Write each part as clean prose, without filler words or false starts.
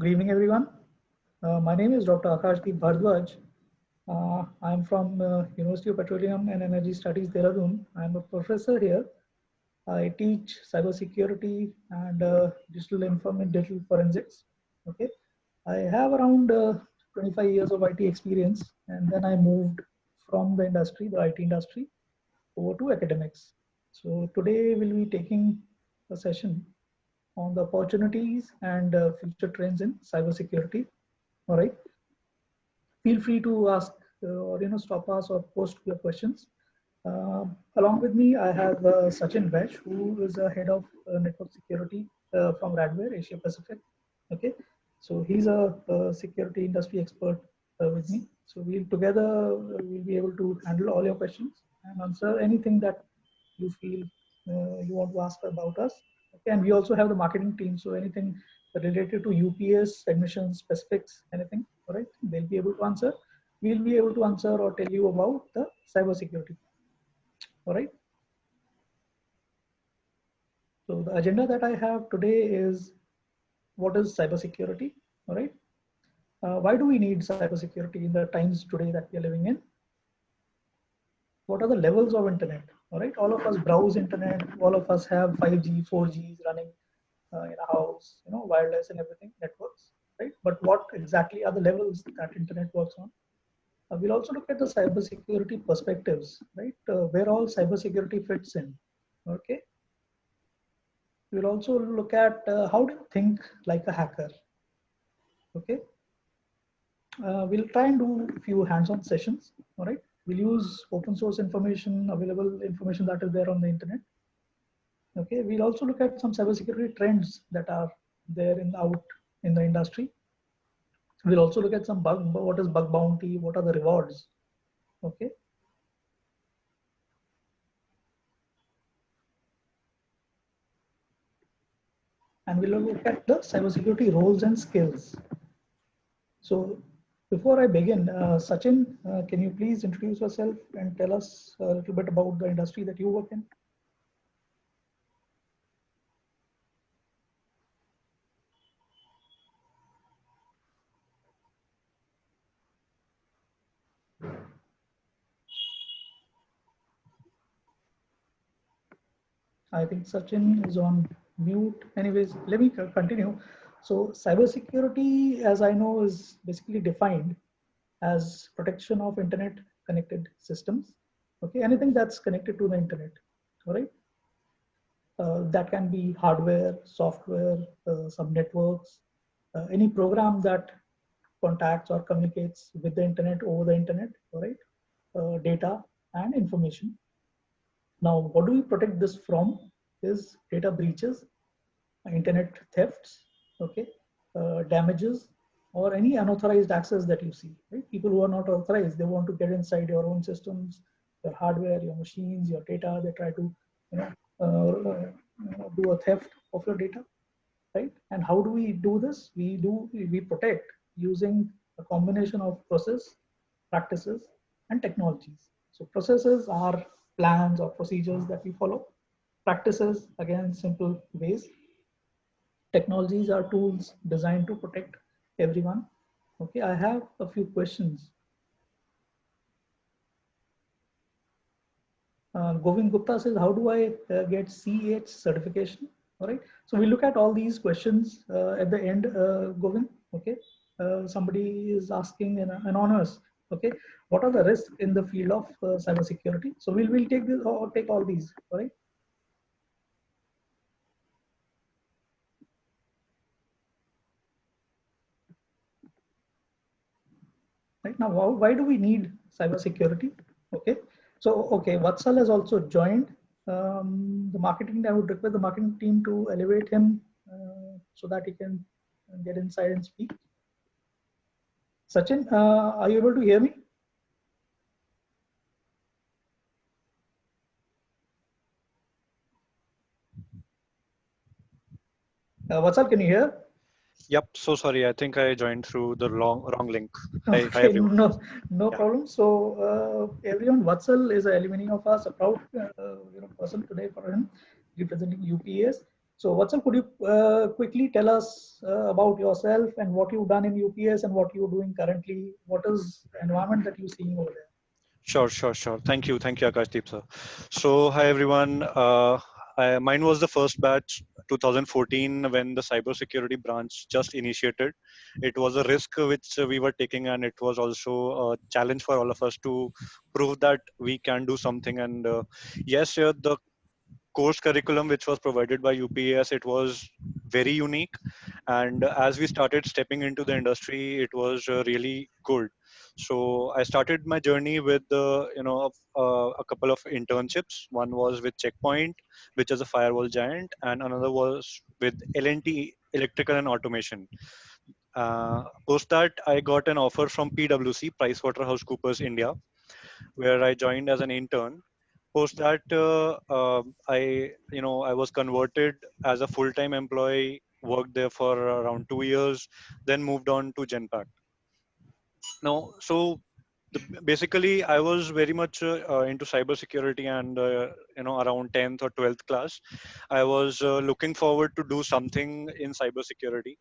Good evening, everyone. My name is Dr. Akashdeep Bhardwaj. I'm from University of Petroleum and Energy Studies, Dehradun. I'm a professor here. I teach cybersecurity and digital forensics. Okay, I have around 25 years of IT experience, and then I moved from the industry, the IT industry, over to academics. So today we'll be taking a session on the opportunities and future trends in cybersecurity. All right. Feel free to ask or stop us or post your questions. Along with me, I have Sachin Vesh, who is a head of network security from Radware Asia Pacific. Okay, so he's a security industry expert with me. So we'll together we'll be able to handle all your questions and answer anything that you feel you want to ask about us. Okay, and we also have the marketing team, so anything related to UPS admissions specifics, anything, all right, they'll be able to answer. We'll be able to answer or tell you about the cybersecurity. All right. So the agenda that I have today is what is cybersecurity? All right. Why do we need cybersecurity in the times today that we are living in? What are the levels of internet? All right. All of us browse internet. All of us have 5G, 4Gs running in a house, wireless and everything, networks, right? But what exactly are the levels that internet works on? We'll also look at the cybersecurity perspectives, right? Where all cybersecurity fits in. Okay. We'll also look at how do you think like a hacker. Okay. We'll try and do a few hands-on sessions. All right. We'll use open source information, available information that is there on the internet. Okay. We'll also look at some cybersecurity trends that are there out in the industry. We'll also look at some what is bug bounty, what are the rewards. Okay. And we'll look at the cybersecurity roles and skills. So before I begin, Sachin, can you please introduce yourself and tell us a little bit about the industry that you work in? I think Sachin is on mute. Anyways, let me continue. So cybersecurity, as I know, is basically defined as protection of internet connected systems. Okay, anything that's connected to the internet. All right. That can be hardware, software, some networks, any program that contacts or communicates with the internet over the internet, all right, data and information. Now, what do we protect this from is data breaches, internet thefts, okay, damages, or any unauthorized access that you see, right? People who are not authorized, they want to get inside your own systems, your hardware, your machines, your data. They try to, do a theft of your data, right? And how do we do this? We protect using a combination of process, practices, and technologies. So processes are plans or procedures that we follow. Practices, again, simple ways. Technologies are tools designed to protect everyone. Okay, I have a few questions. Govind Gupta says, how do I get CH certification? All right, so we look at all these questions at the end, Govind. Okay, somebody is asking anonymous. Okay, what are the risks in the field of cybersecurity? So we'll take this or take all these. All right. Right now, why do we need cybersecurity? Okay, so okay, Vatsal has also joined. The marketing, I would request the marketing team to elevate him so that he can get inside and speak. Sachin, are you able to hear me? Vatsal, can you hear? Yep, so sorry. I think I joined through the wrong link. Hi, Okay, everyone. no Yeah. problem. So everyone, Vatsal is a alumni of us, a proud person today for him, representing UPS. So, Vatsal, could you quickly tell us about yourself and what you've done in UPS and what you're doing currently? What is the environment that you're seeing over there? Sure. Thank you, Akashdeep sir. So, hi everyone. Mine was the first batch, 2014, when the cybersecurity branch just initiated. It was a risk which we were taking, and it was also a challenge for all of us to prove that we can do something. And yes, the course curriculum which was provided by UPS, it was very unique. And as we started stepping into the industry, it was really good. So I started my journey with a couple of internships. One was with Checkpoint, which is a firewall giant, and another was with L&T Electrical and Automation. Post that, I got an offer from PwC, PricewaterhouseCoopers India, where I joined as an intern. Post that, I was converted as a full-time employee, worked there for around 2 years, then moved on to Genpact. Now, so basically, I was very much into cybersecurity, and around 10th or 12th class, I was looking forward to do something in cybersecurity.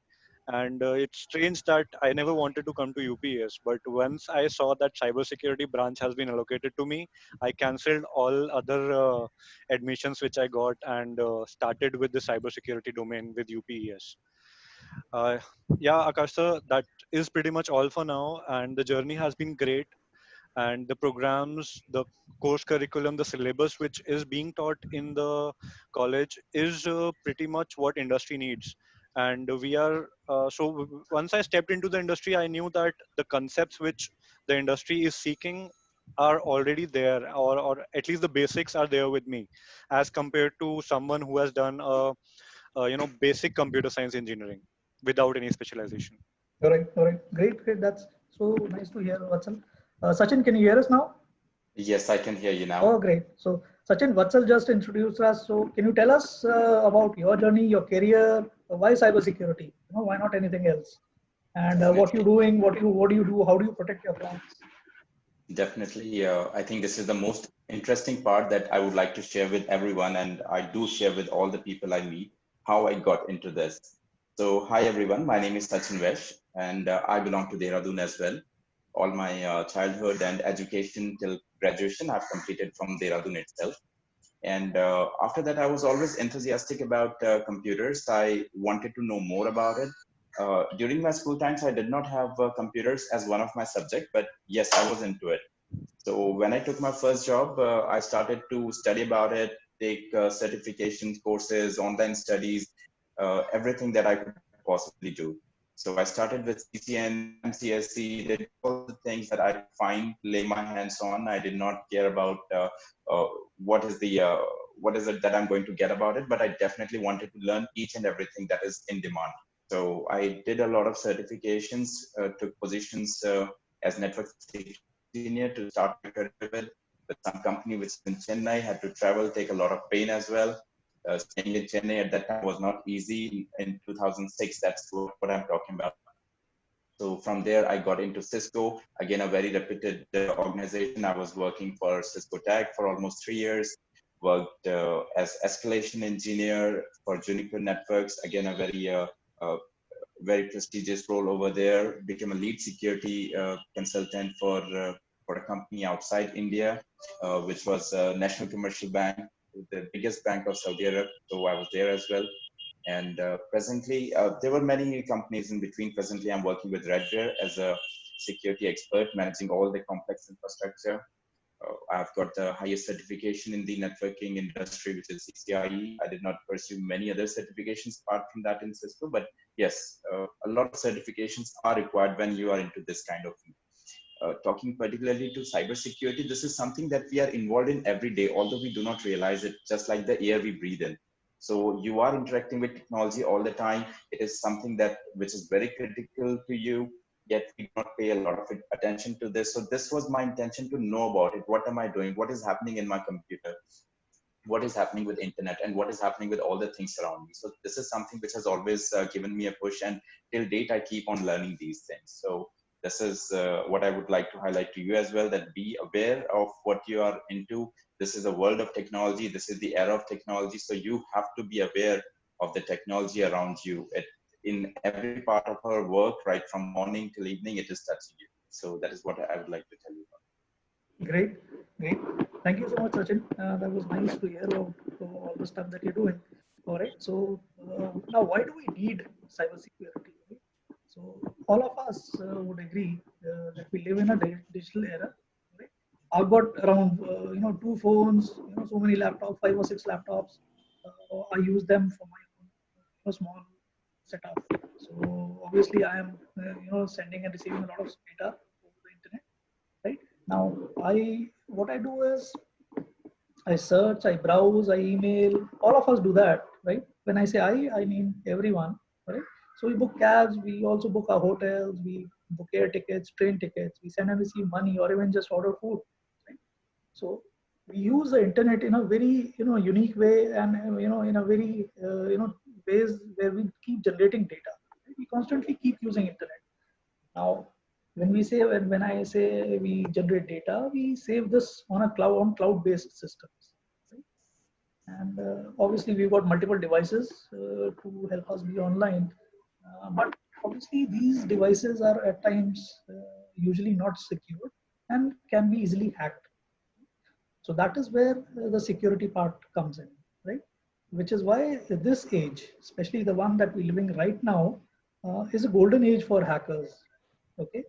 And it's strange that I never wanted to come to UPS, but once I saw that cybersecurity branch has been allocated to me, I cancelled all other admissions which I got and started with the cybersecurity domain with UPS. Uh, yeah, Akash sir, that is pretty much all for now, and the journey has been great. And the programs, the course curriculum, the syllabus which is being taught in the college is pretty much what industry needs. And we are once I stepped into the industry, I knew that the concepts which the industry is seeking are already there, or at least the basics are there with me, as compared to someone who has done basic computer science engineering without any specialization. All right. Great. That's so nice to hear, Vatsal. Sachin, can you hear us now? Yes, I can hear you now. Oh, great. So, Sachin, Vatsal just introduced us. So, can you tell us about your journey, your career? Why cybersecurity? Why not anything else? And what you're Definitely. doing, what do you do? How do you protect your clients? Definitely. I think this is the most interesting part that I would like to share with everyone, and I do share with all the people I meet how I got into this. So, hi everyone, my name is Sachin Vesh, and I belong to Dehradun as well. All my childhood and education till graduation I've completed from Dehradun itself. And after that, I was always enthusiastic about computers. I wanted to know more about it. During my school times, I did not have computers as one of my subject, but yes, I was into it. So when I took my first job, I started to study about it, take certification courses, online studies, everything that I could possibly do. So I started with CCN, MCSC, did all the things that I find, lay my hands on. I did not care about uh, what is the what is it that I'm going to get about it, but I definitely wanted to learn each and everything that is in demand. So I did a lot of certifications, took positions as network security engineer to start my career with some company which is in Chennai, had to travel, take a lot of pain as well. Staying in Chennai at that time was not easy in 2006. That's what I'm talking about. So from there, I got into Cisco, again, a very reputed organization. I was working for Cisco Tech for almost 3 years, worked as escalation engineer for Juniper Networks, again, a uh, very prestigious role over there, became a lead security consultant for a company outside India, which was National Commercial Bank, the biggest bank of Saudi Arabia. So I was there as well. And presently, there were many companies in between. Presently, I'm working with Redware as a security expert, managing all the complex infrastructure. I've got the highest certification in the networking industry, which is CCIE. I did not pursue many other certifications apart from that in Cisco, but yes, a lot of certifications are required when you are into this kind of field. Talking particularly to cybersecurity, this is something that we are involved in every day, although we do not realize it, just like the air we breathe in. So you are interacting with technology all the time. It is something that which is very critical to you, yet we do not pay a lot of attention to this. So this was my intention to know about it. What am I doing? What is happening in my computer? What is happening with internet, and what is happening with all the things around me? So this is something which has always given me a push, and till date I keep on learning these things. So this is what I would like to highlight to you as well, that be aware of what you are into. This is a world of technology, this is the era of technology, so you have to be aware of the technology around you. In every part of our work, right from morning till evening, it is touching you. So that is what I would like to tell you about. Great, great. Thank you so much, Sachin. That was nice to hear about all the stuff that you're doing. All right. So now, why do we need cybersecurity? Right? So all of us would agree that we live in a digital era. Right? I've got around 2 phones, so many laptops, 5 or 6 laptops. I use them for my own small setup. So obviously, I am sending and receiving a lot of data over the internet. Right now, what I do is I search, I browse, I email. All of us do that, right? When I say I mean everyone, right? So we book cabs, we also book our hotels, we book air tickets, train tickets, we send and receive money, or even just order food, right? So we use the internet in a very unique way, and in a very ways where we keep generating data. Right? We constantly keep using internet. Now, when I say we generate data, we save this on a cloud-based systems. Right? And obviously, we've got multiple devices to help us be online. But obviously, these devices are at times usually not secure and can be easily hacked. So that is where the security part comes in, right? Which is why this age, especially the one that we're living right now, is a golden age for hackers. Okay,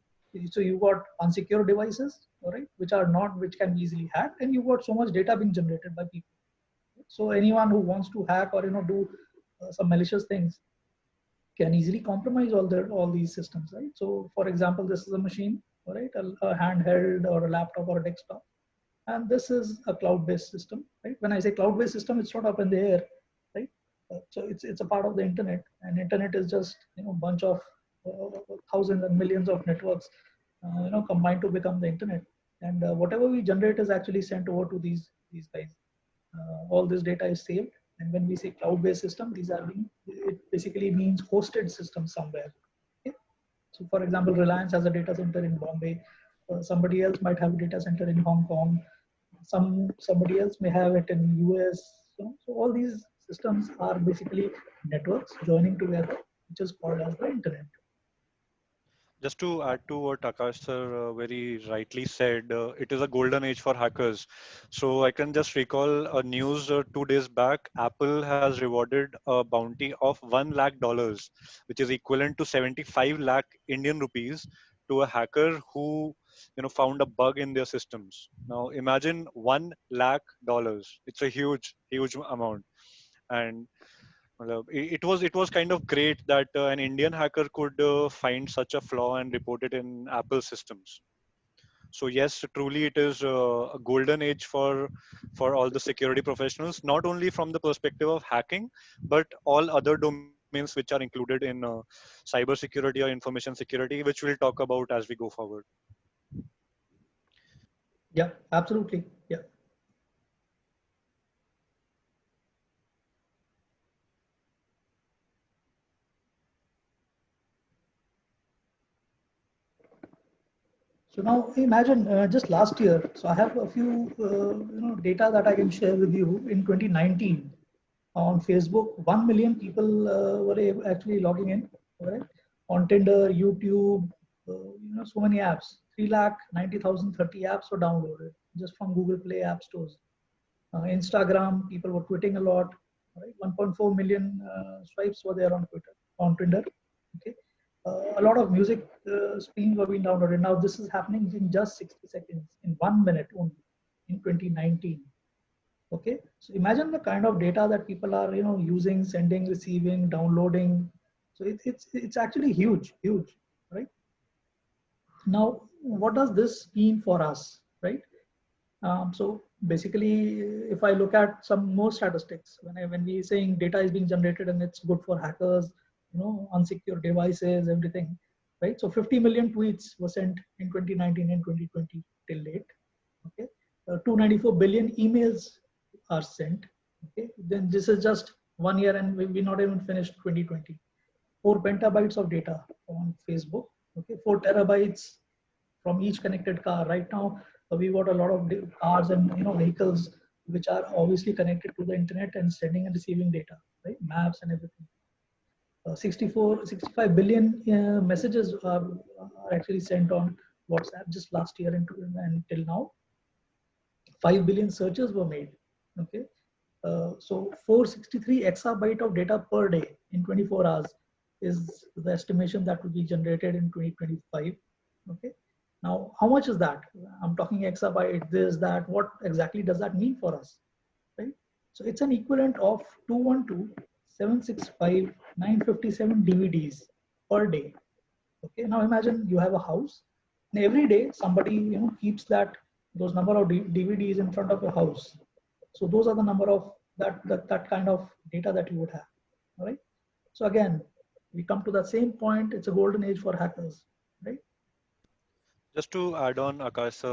so you've got unsecure devices, all right, which can be easily hacked, and you've got so much data being generated by people. So anyone who wants to hack or do some malicious things can easily compromise all these systems, right? So, for example, this is a machine, all right, a handheld or a laptop or a desktop, and this is a cloud-based system, right? When I say cloud-based system, it's not up in the air, right? So it's a part of the internet, and internet is just bunch of thousands and millions of networks, combined to become the internet. And whatever we generate is actually sent over to these guys. All this data is saved, and when we say cloud-based system, it basically means hosted system somewhere. Okay? So, for example, Reliance has a data center in Bombay. Somebody else might have a data center in Hong Kong. Somebody else may have it in US. So all these systems are basically networks joining together, which is called as the internet. Just to add to what Akash sir very rightly said, it is a golden age for hackers. So I can just recall a news 2 days back. Apple has rewarded a bounty of $1 lakh, which is equivalent to 75 lakh Indian rupees, to a hacker who found a bug in their systems. Now imagine $1 lakh. It's a huge amount, and it was kind of great that an Indian hacker could find such a flaw and report it in Apple systems. So yes, truly it is a golden age for all the security professionals, not only from the perspective of hacking, but all other domains which are included in cyber security or information security, which we'll talk about as we go forward. Yeah, absolutely. Yeah. So now imagine just last year. So I have a few data that I can share with you. In 2019, on Facebook, 1 million people were actually logging in. Right? On Tinder, YouTube, so many apps. 3,90,030 apps were downloaded just from Google Play app stores. Instagram, people were tweeting a lot. Right? 1.4 million swipes were there on Twitter, on Tinder. Okay, a lot of music streams were being downloaded. Now this is happening in just 60 seconds, in 1 minute only, in 2019. Okay, so imagine the kind of data that people are using, sending, receiving, downloading. So it's actually huge, right? Now, what does this mean for us, right? So basically, if I look at some more statistics, when we saying data is being generated and it's good for hackers, unsecure devices, everything, right? So 50 million tweets were sent in 2019 and 2020 till date. Okay, 294 billion emails are sent. Okay, then this is just 1 year, and we not even finished 2020. 4 petabytes of data on Facebook. Okay, 4 terabytes from each connected car. Right now, we've got a lot of cars and vehicles which are obviously connected to the internet and sending and receiving data, right? Maps and everything. 65 billion messages are actually sent on WhatsApp just last year and until now. 5 billion searches were made. Okay, so 463 exabyte of data per day in 24 hours is the estimation that will be generated in 2025. Okay, now how much is that? I'm talking exabyte, this, that. What exactly does that mean for us? Right? So it's an equivalent of 212,765,957 DVDs per day. Okay, now imagine you have a house, and every day somebody keeps those number of DVDs in front of your house. So those are the number of that kind of data that you would have. All right. So again, we come to that same point. It's a golden age for hackers, right? Just to add on, Akash,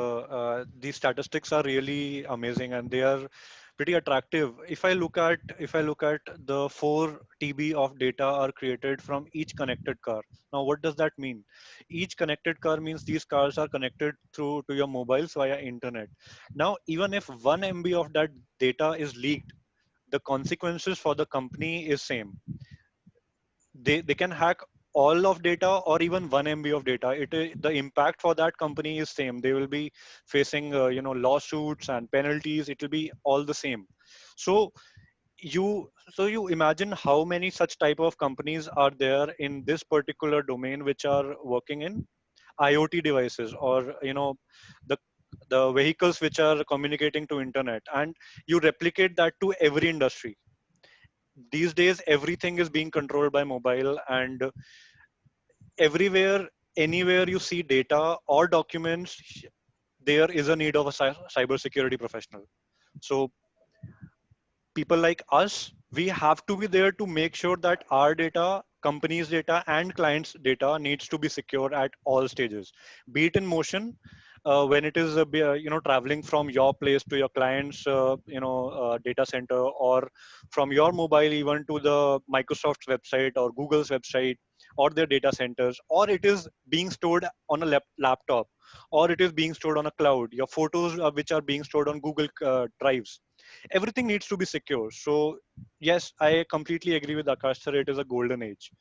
these statistics are really amazing and they are pretty attractive. If I look at the 4 TB of data are created from each connected car. Now, what does that mean? Each connected car means these cars are connected through to your mobiles via internet. Now, even if 1 MB of that data is leaked, the consequences for the company is same. They can hack all of data or even 1 MB of data. The impact for that company is same. They will be facing lawsuits and penalties. It will be all the same. So you imagine how many such type of companies are there in this particular domain which are working in IoT devices, or the the vehicles which are communicating to internet, and you replicate that to every industry. These days everything is being controlled by mobile, and everywhere, anywhere you see data or documents, there is a need of a cyber security professional. So people like us, we have to be there to make sure that our data, companies data, and clients data needs to be secure at all stages, be it in motion, when it is traveling from your place to your client's data center, or from your mobile even to the Microsoft's website or Google's website or their data centers, or it is being stored on a laptop, or it is being stored on a cloud, your photos which are being stored on Google drives. Everything needs to be secure. So yes, I completely agree with Akash sir. It is a golden age,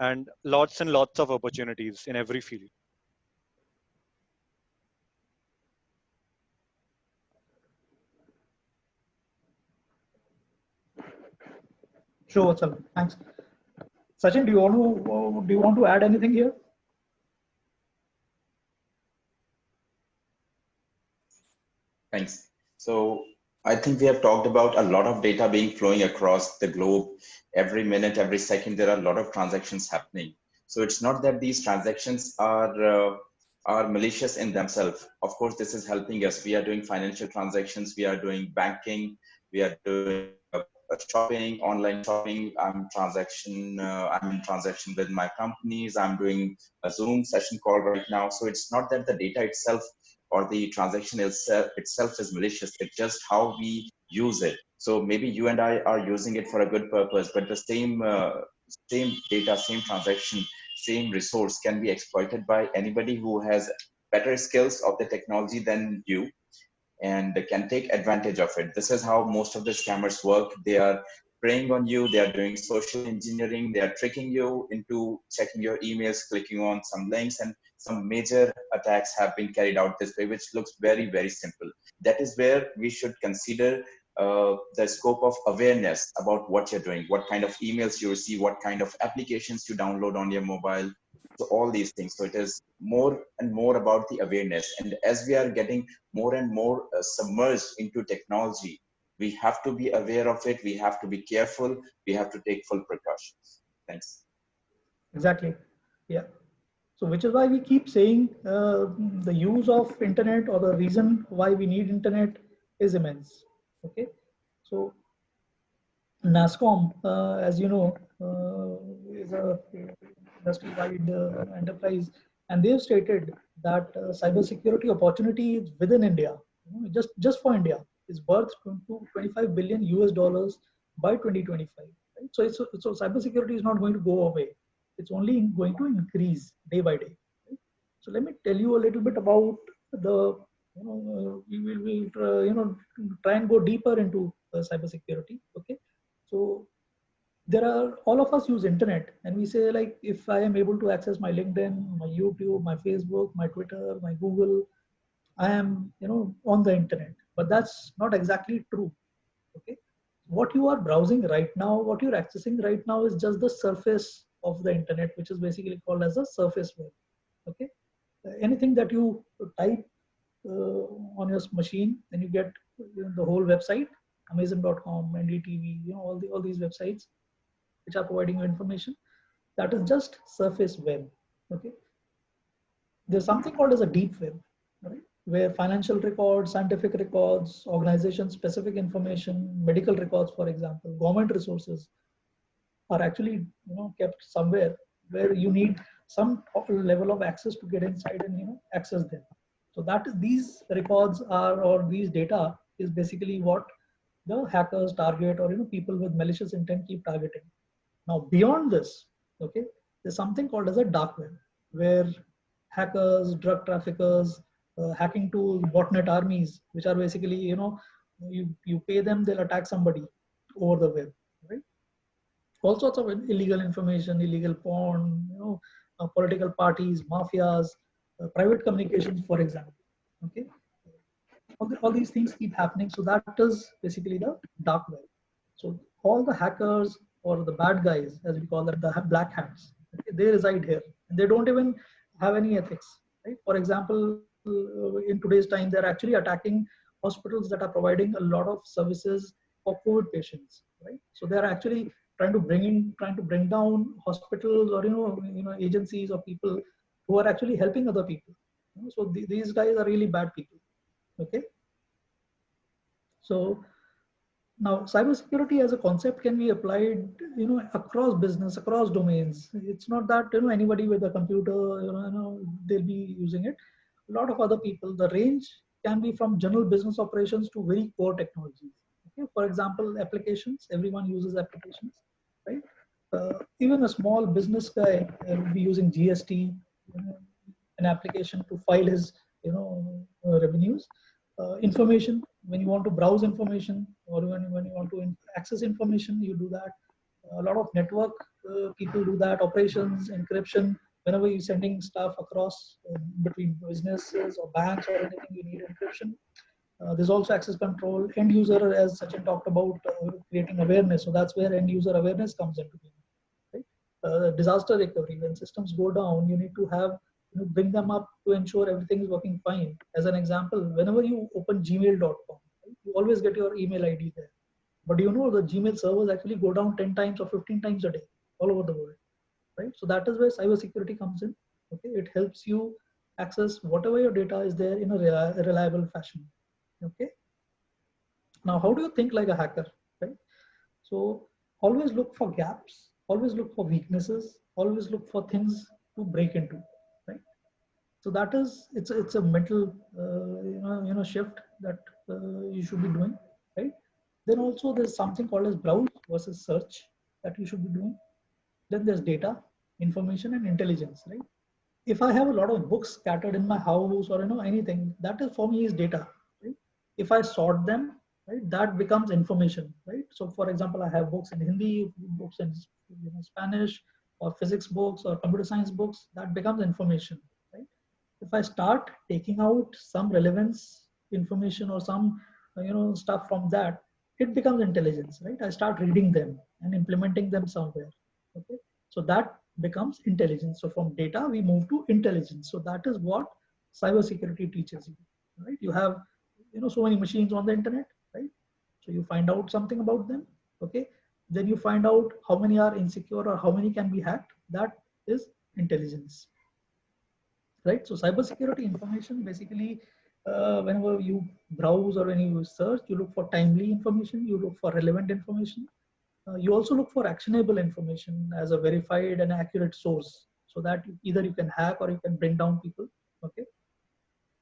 and lots of opportunities in every field. Sure, Achal. Thanks. Sachin, do you want to add anything here? Thanks. So I think we have talked about a lot of data being flowing across the globe. Every minute, every second, there are a lot of transactions happening. So it's not that these transactions are malicious in themselves. Of course, this is helping us. We are doing financial transactions. We are doing banking. We are doing shopping, online shopping. I'm in transaction with my companies. I'm doing a Zoom session call right now. So it's not that the data itself or the transaction itself is malicious. It's just how we use it. So maybe you and I are using it for a good purpose, but the same data, same transaction, same resource can be exploited by anybody who has better skills of the technology than you and can take advantage of it. This is how most of the scammers work. They are preying on you. They are doing social engineering. They are tricking you into checking your emails, clicking on some links, and some major attacks have been carried out this way, which looks very, very simple. That is where we should consider the scope of awareness about what you're doing, what kind of emails you receive, what kind of applications you download on your mobile. So all these things. So it is more and more about the awareness. And as we are getting more and more submerged into technology, we have to be aware of it. We have to be careful. We have to take full precautions. Thanks. Exactly. Yeah. So which is why we keep saying the use of internet, or the reason why we need internet, is immense. Okay. So NASSCOM, as you know, is a industry-wide enterprise, and they've stated that cybersecurity opportunity within India, just for India, is worth to 25 billion US dollars by 2025. Right? So cybersecurity is not going to go away; it's only going to increase day by day. Right? So let me tell you a little bit about the we will try and go deeper into cybersecurity. Okay, so there are, all of us use internet, and we say, like, if I am able to access my LinkedIn, my YouTube, my Facebook, my Twitter, my Google, I am, on the internet. But that's not exactly true. Okay, what you are browsing right now, what you're accessing right now, is just the surface of the internet, which is basically called as a surface web. Okay, anything that you type on your machine, then you get the whole website, Amazon.com, NDTV, all these websites which are providing you information. That is just surface web. Okay, there's something called as a deep web, right? Where financial records, scientific records, organization specific information, medical records, for example, government resources are actually kept somewhere where you need some level of access to get inside and access them. So that is, these records are, or these data is basically what the hackers target, or people with malicious intent keep targeting. Now beyond this, okay, there's something called as a dark web, where hackers, drug traffickers, hacking tools, botnet armies, which are basically, you pay them, they'll attack somebody over the web, right? All sorts of illegal information, illegal porn, political parties, mafias, private communications, for example. Okay, all these things keep happening. So that is basically the dark web. So all the hackers, or the bad guys, as we call them, the black hats, okay, they reside here, and they don't even have any ethics, right? For example, in today's time, they're actually attacking hospitals that are providing a lot of services for COVID patients, right? So they're actually trying to bring down hospitals, or agencies or people who are actually helping other people. So these guys are really bad people. Okay, so now cybersecurity as a concept can be applied, across business, across domains. It's not that anybody with a computer, they'll be using it. A lot of other people. The range can be from general business operations to very core technologies. Okay, for example, applications. Everyone uses applications, right? Even a small business guy will be using GST, an application to file his, revenues. Information, when you want to browse information, or when you want to access information, you do that. A lot of network people do that. Operations, encryption. Whenever you're sending stuff across between businesses or banks or anything, you need encryption. There's also access control. End user, as Sachin talked about, creating awareness. So that's where end user awareness comes into being. Right? Disaster recovery. When systems go down, you need to have, bring them up to ensure everything is working fine. As an example, whenever you open gmail.com, right, you always get your email ID there. But the Gmail servers actually go down 10 times or 15 times a day all over the world, right? So that is where cybersecurity comes in. Okay, it helps you access whatever your data is there in a reliable fashion. Okay. Now, how do you think like a hacker, right? So always look for gaps, always look for weaknesses, always look for things to break into, right? So that is, it's a mental shift that you should be doing, right? Then also there's something called as browse versus search that you should be doing. Then there's data, information, and intelligence, right? If I have a lot of books scattered in my house, or anything, that is, for me, is data, right? If I sort them, right, that becomes information, right? So for example, I have books in Hindi, books in Spanish, or physics books, or computer science books. That becomes information, right? If I start taking out some relevance information, or some stuff from that, it becomes intelligence, right? I start reading them and implementing them somewhere. Okay, so that becomes intelligence. So from data we move to intelligence. So that is what cybersecurity teaches you, right? You have so many machines on the internet, right? So you find out something about them. Okay, then you find out how many are insecure or how many can be hacked. That is intelligence, right? So cybersecurity information, basically, whenever you browse or when you search, you look for timely information, you look for relevant information. You also look for actionable information as a verified and accurate source, so that either you can hack or you can bring down people. Okay.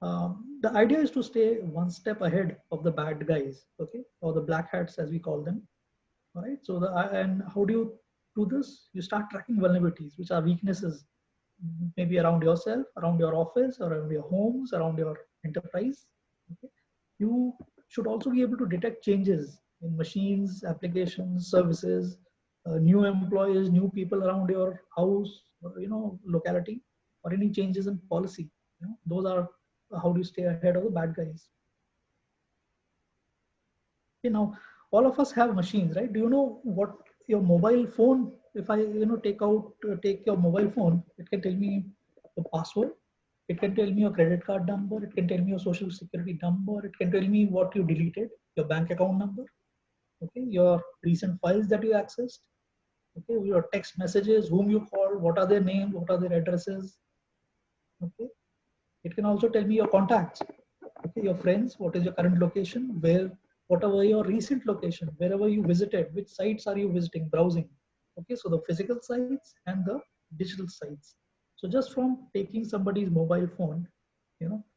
The idea is to stay one step ahead of the bad guys, okay, or the black hats as we call them. All right. So and how do you do this? You start tracking vulnerabilities, which are weaknesses, maybe around yourself, around your office, around your homes, around your enterprise. you should also be able to detect changes in machines, applications, services, new employees, new people around your house, locality, or any changes in policy. Those are how do you stay ahead of the bad guys. Now all of us have machines, right? Do you know what your mobile phone, if I take your mobile phone, it can tell me the password, it can tell me your credit card number, it can tell me your social security number, it can tell me what you deleted, your bank account number, okay, your recent files that you accessed, okay, your text messages, whom you called, what are their names, what are their addresses, okay. It can also tell me your contacts, okay, your friends, what is your current location, whatever your recent location, wherever you visited, which sites are you visiting, browsing, okay. So the physical sites and the digital sites. So just from taking somebody's mobile phone,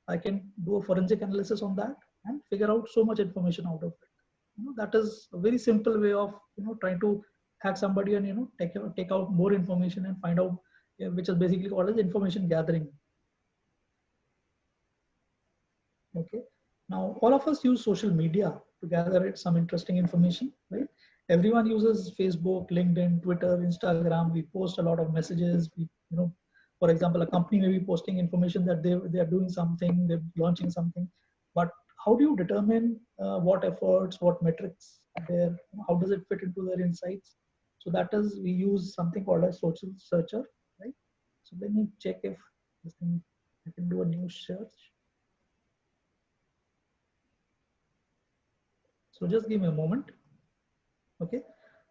I can do a forensic analysis on that and figure out so much information out of it. That is a very simple way of trying to hack somebody and take out more information and find out, which is basically called as information gathering. Okay. Now, all of us use social media to gather some interesting information, right? Everyone uses Facebook, LinkedIn, Twitter, Instagram. We post a lot of messages. For example, a company may be posting information that they are doing something, they're launching something. But how do you determine what efforts, what metrics there? How does it fit into their insights? So that is, we use something called a social searcher, right? So let me check if this thing, I can do a new search. So just give me a moment. Okay.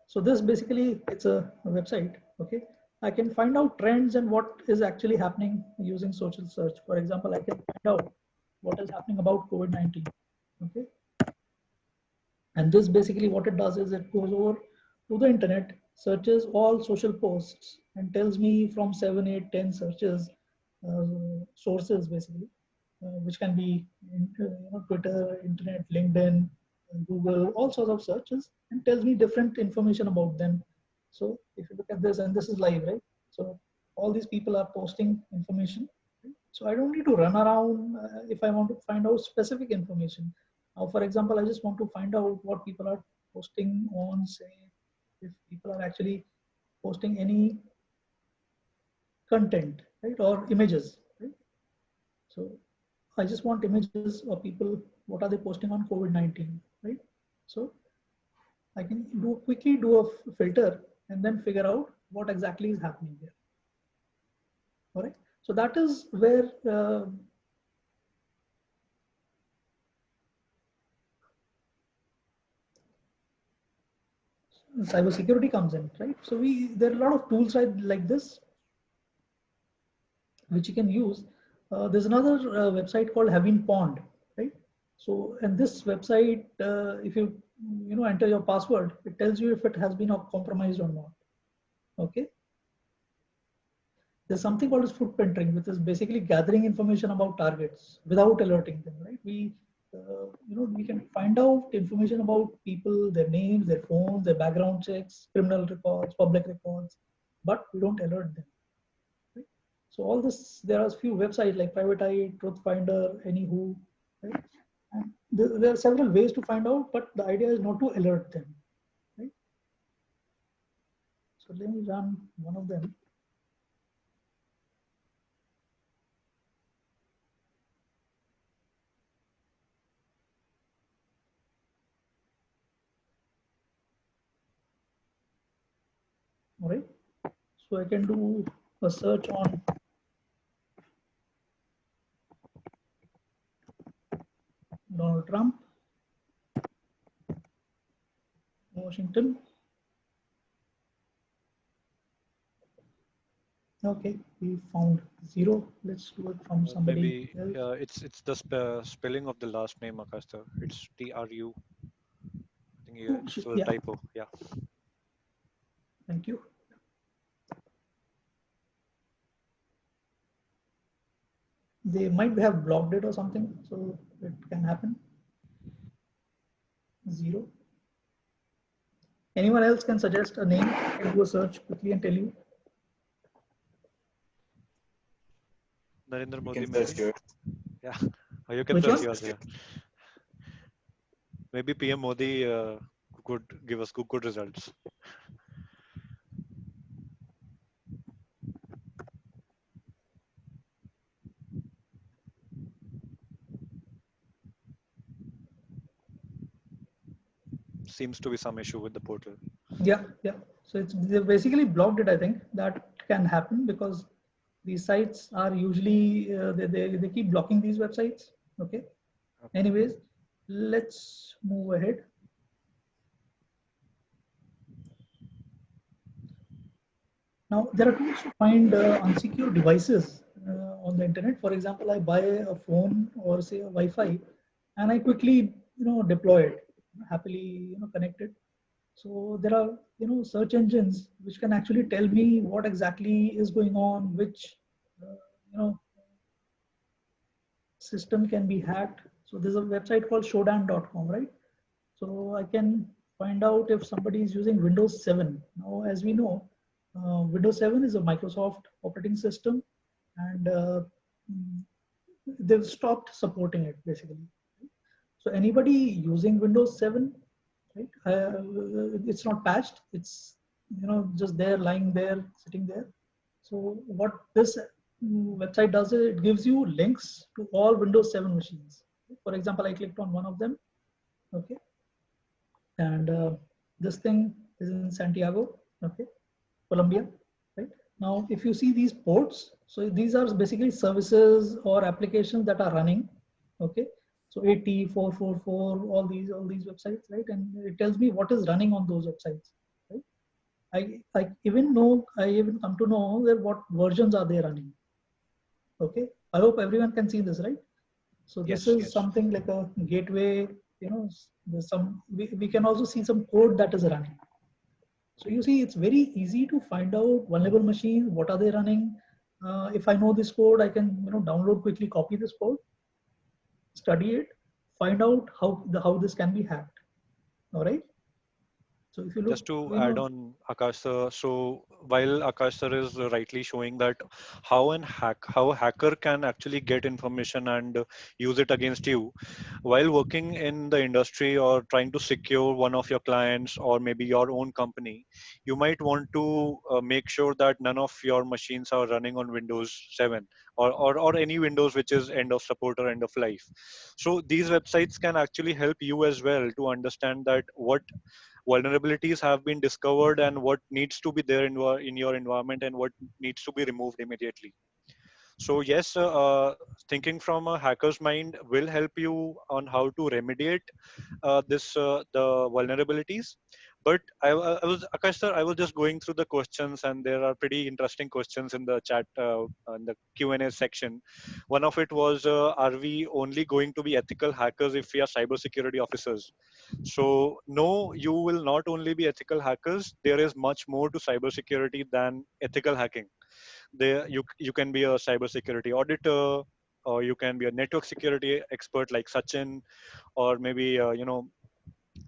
So this basically, it's a website. Okay. I can find out trends and what is actually happening using social search. For example, I can find out what is happening about COVID-19. Okay. And this basically what it does is it goes over to the internet, searches all social posts and tells me from 7, 8, 10 searches, sources basically, which can be Twitter, internet, LinkedIn, Google, all sorts of searches, and tells me different information about them. So if you look at this, and this is live, right? So all these people are posting information. Right? So I don't need to run around if I want to find out specific information. Now, for example, I just want to find out what people are posting on, say, if people are actually posting any content, right, or images, right? So I just want images of people, what are they posting on COVID-19, right? So I can quickly do a filter and then figure out what exactly is happening there. All right. So that is where cybersecurity comes in, right? So there are a lot of tools like this which you can use. There's another website called Having Pond, right? So, and this website, if you enter your password, it tells you if it has been compromised or not. Okay. There's something called as footprinting, which is basically gathering information about targets without alerting them, right? We can find out information about people, their names, their phones, their background checks, criminal records, public records, but we don't alert them. Right? So all this, there are a few websites like Private Eye, Truthfinder, Anywho, right? And there are several ways to find out, but the idea is not to alert them, right? So let me run one of them. All right. So I can do a search on Donald Trump, Washington. Okay, we found 0. Let's do it from somebody Maybe else. it's the spelling of the last name, Akasta. It's TRU. I think Oh, it's a yeah, typo. Yeah. thank you. They might have blocked it or something, so it can happen. 0. Anyone else can suggest a name? I can do a search quickly and tell you. Narendra You Modi, can search maybe. yours. Yeah. Or you can Which search one? yours. Yeah. Maybe PM Modi could give us good results. Seems to be some issue with the portal. Yeah, yeah. So they basically blocked it. I think that can happen because these sites are usually they keep blocking these websites. Okay. Anyways, let's move ahead. Now there are tools to find unsecure devices on the internet. For example, I buy a phone or say a Wi-Fi, and I quickly deploy it, happily connect it. So there are search engines which can actually tell me what exactly is going on, which you know system can be hacked. So there's a website called Shodan.com, right? So I can find out if somebody is using Windows 7. Now, as we know, Windows 7 is a Microsoft operating system, and they've stopped supporting it basically. So anybody using Windows 7, right? It's not patched. It's just there, lying there, sitting there. So what this website does is it gives you links to all Windows 7 machines. For example, I clicked on one of them. Okay, and this thing is in Santiago. Okay, Colombia. Right now, if you see these ports, so these are basically services or applications that are running. Okay, so 80 444, all these websites, right? And it tells me what is running on those websites. Right? I even come to know that what versions are they running. Okay, I hope everyone can see this, right? So this Yes. is something like a gateway. There's we can also see some code that is running. So you see, it's very easy to find out vulnerable machines. What are they running? If I know this code, I can download quickly, copy this code, study it, find out how this can be hacked. All right. So if you look, Just to add on, Akash sir, so while Akash sir is rightly showing that how a hacker can actually get information and use it against you, while working in the industry or trying to secure one of your clients or maybe your own company, you might want to make sure that none of your machines are running on Windows 7 or any Windows which is end of support or end of life. So these websites can actually help you as well to understand that what vulnerabilities have been discovered and what needs to be there in your environment and what needs to be removed immediately. So yes, thinking from a hacker's mind will help you on how to remediate the vulnerabilities. But I was Akash sir, I was just going through the questions, and there are pretty interesting questions in the chat in the Q&A section. One of it was, are we only going to be ethical hackers if we are cybersecurity officers? So no, you will not only be ethical hackers. There is much more to cybersecurity than ethical hacking. There you can be a cybersecurity auditor, or you can be a network security expert like Sachin, or maybe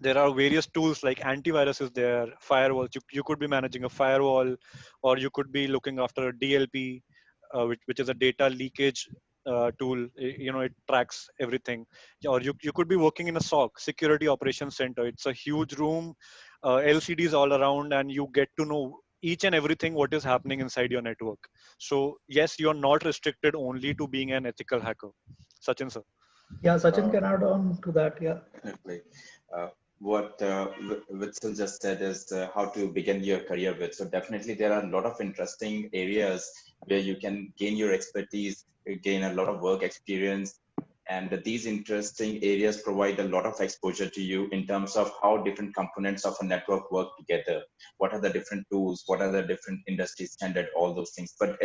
there are various tools like antivirus is there, firewalls. You could be managing a firewall, or you could be looking after a DLP, which is a data leakage tool. It tracks everything. Or you could be working in a SOC, security operations center. It's a huge room, LCDs all around, and you get to know each and everything what is happening inside your network. So yes, you're not restricted only to being an ethical hacker. Sachin sir. yeah, Sachin Uh, can add on to that. Yeah. Definitely. What Witzel just said is how to begin your career with. So definitely there are a lot of interesting areas where you can gain your expertise, gain a lot of work experience. And these interesting areas provide a lot of exposure to you in terms of how different components of a network work together. What are the different tools? What are the different industry standard? All those things. But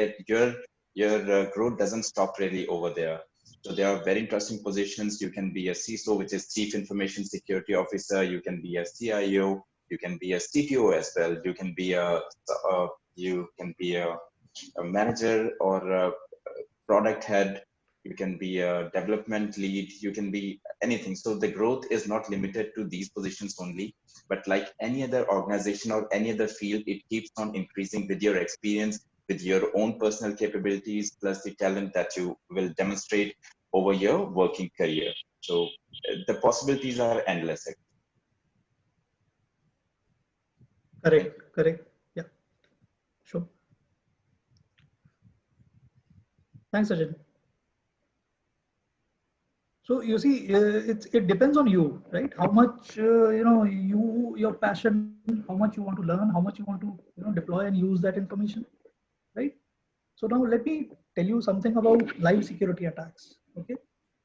your growth doesn't stop really over there. So there are very interesting positions. You can be a CISO, which is Chief Information Security Officer. You can be a CIO. You can be a CTO as well. You can be a manager or a product head. You can be a development lead. You can be anything. So the growth is not limited to these positions only, but like any other organization or any other field, it keeps on increasing with your experience, with your own personal capabilities, plus the talent that you will demonstrate over your working career. So the possibilities are endless. Correct, correct. Yeah, sure. Thanks, Ajay. So you see, it depends on you, right? How much your passion, how much you want to learn, how much you want to deploy and use that information, right? So now let me tell you something about live security attacks. Okay,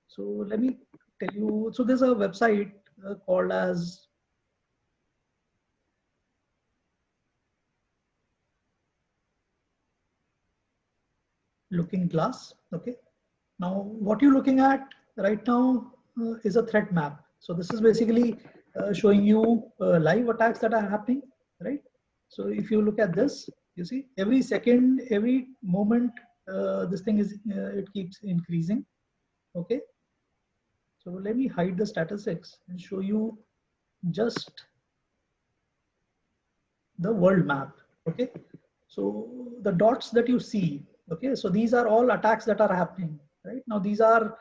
so let me tell you. So there's a website called as Looking Glass. Okay, now what you're looking at right now is a threat map. So this is basically showing you live attacks that are happening, right? So if you look at this, you see every second, every moment, this thing is it keeps increasing. Okay, so let me hide the statistics and show you just the world map. Okay, so the dots that you see, okay, so these are all attacks that are happening right now. These are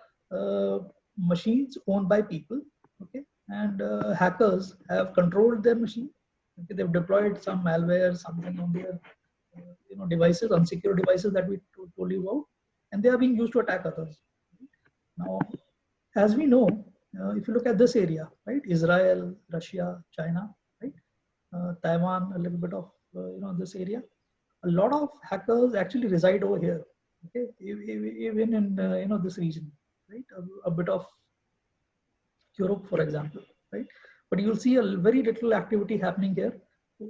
machines owned by people, okay, and hackers have controlled their machine. Okay, they've deployed some malware, something on their devices, unsecure devices that we told you about, and they are being used to attack others. Now, as we know, if you look at this area, right, Israel, Russia, China, right, Taiwan, a little bit of this area. A lot of hackers actually reside over here. Okay, even in this region, right? A bit of Europe, for example, right? But you'll see a very little activity happening here.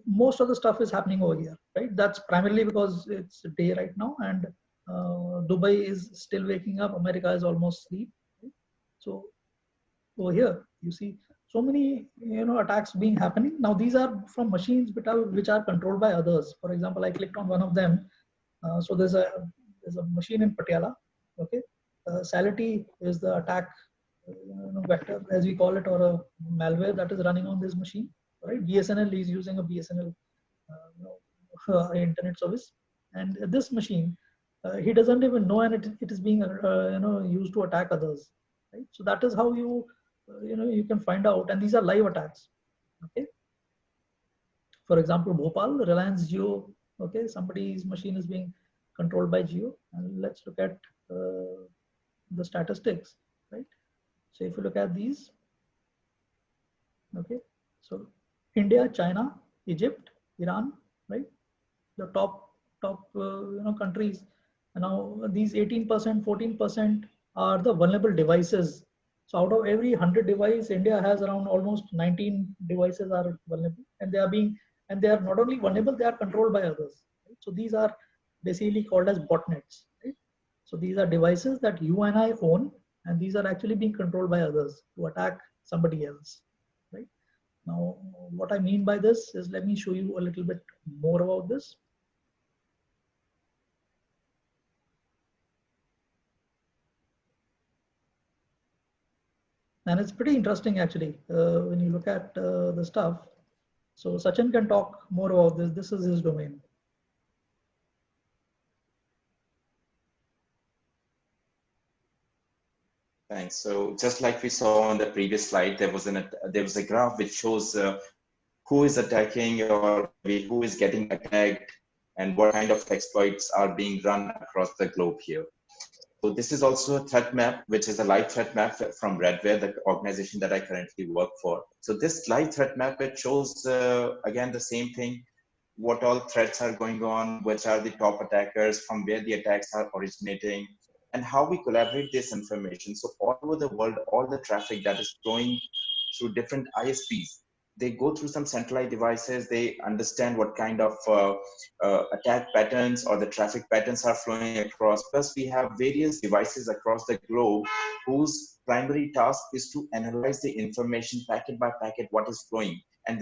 Most of the stuff is happening over here, right? That's primarily because it's day right now, and Dubai is still waking up. America is almost asleep. Right? So over here you see so many attacks being happening. Now these are from machines which are controlled by others. For example, I clicked on one of them. So there's a machine in Patiala. Okay, Sality is the attack vector, as we call it, or a malware that is running on this machine. Right, BSNL is using a BSNL internet service, and this machine he doesn't even know, and it is being used to attack others. Right, so that is how you can find out, and these are live attacks. Okay, for example, Bhopal, Reliance Jio. Okay, somebody's machine is being controlled by Jio, and let's look at the statistics, right? So if you look at these, okay, so India, China, Egypt, Iran, right, the top countries. Now these 18%, 14% are the vulnerable devices. So out of every 100 device, India has around almost 19 devices are vulnerable, and they are not only vulnerable, they are controlled by others. Right? So these are basically called as botnets. Right? So these are devices that you and I own, and these are actually being controlled by others to attack somebody else. Right? Now, what I mean by this is, let me show you a little bit more about this. And it's pretty interesting actually when you look at the stuff. So Sachin can talk more about this. This is his domain. Thanks. So just like we saw on the previous slide, there was a graph which shows who is attacking or who is getting attacked and what kind of exploits are being run across the globe here. So this is also a threat map, which is a live threat map from Redware, the organization that I currently work for. So this live threat map, it shows, again, the same thing, what all threats are going on, which are the top attackers, from where the attacks are originating, and how we collaborate this information. So all over the world, all the traffic that is flowing through different ISPs, they go through some centralized devices, they understand what kind of attack patterns or the traffic patterns are flowing across. Plus we have various devices across the globe whose primary task is to analyze the information packet by packet, what is flowing. And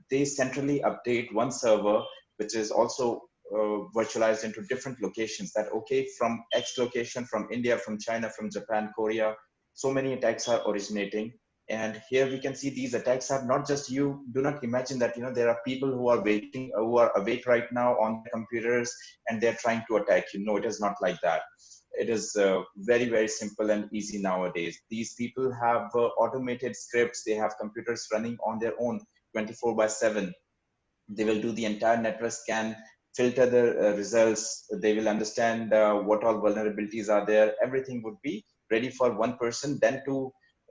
they centrally update one server, which is also virtualized into different locations, that okay, from X location, from India, from China, from Japan, Korea, so many attacks are originating. And here we can see these attacks are not just, you do not imagine that there are people who are waiting, who are awake right now on the computers, and they're trying to attack you. No, it is not like that. it is very, very simple and easy nowadays. These people have automated scripts. They have computers running on their own 24/7. They will do the entire network scan, filter the results. They will understand what all vulnerabilities are there. Everything would be ready for one person. Then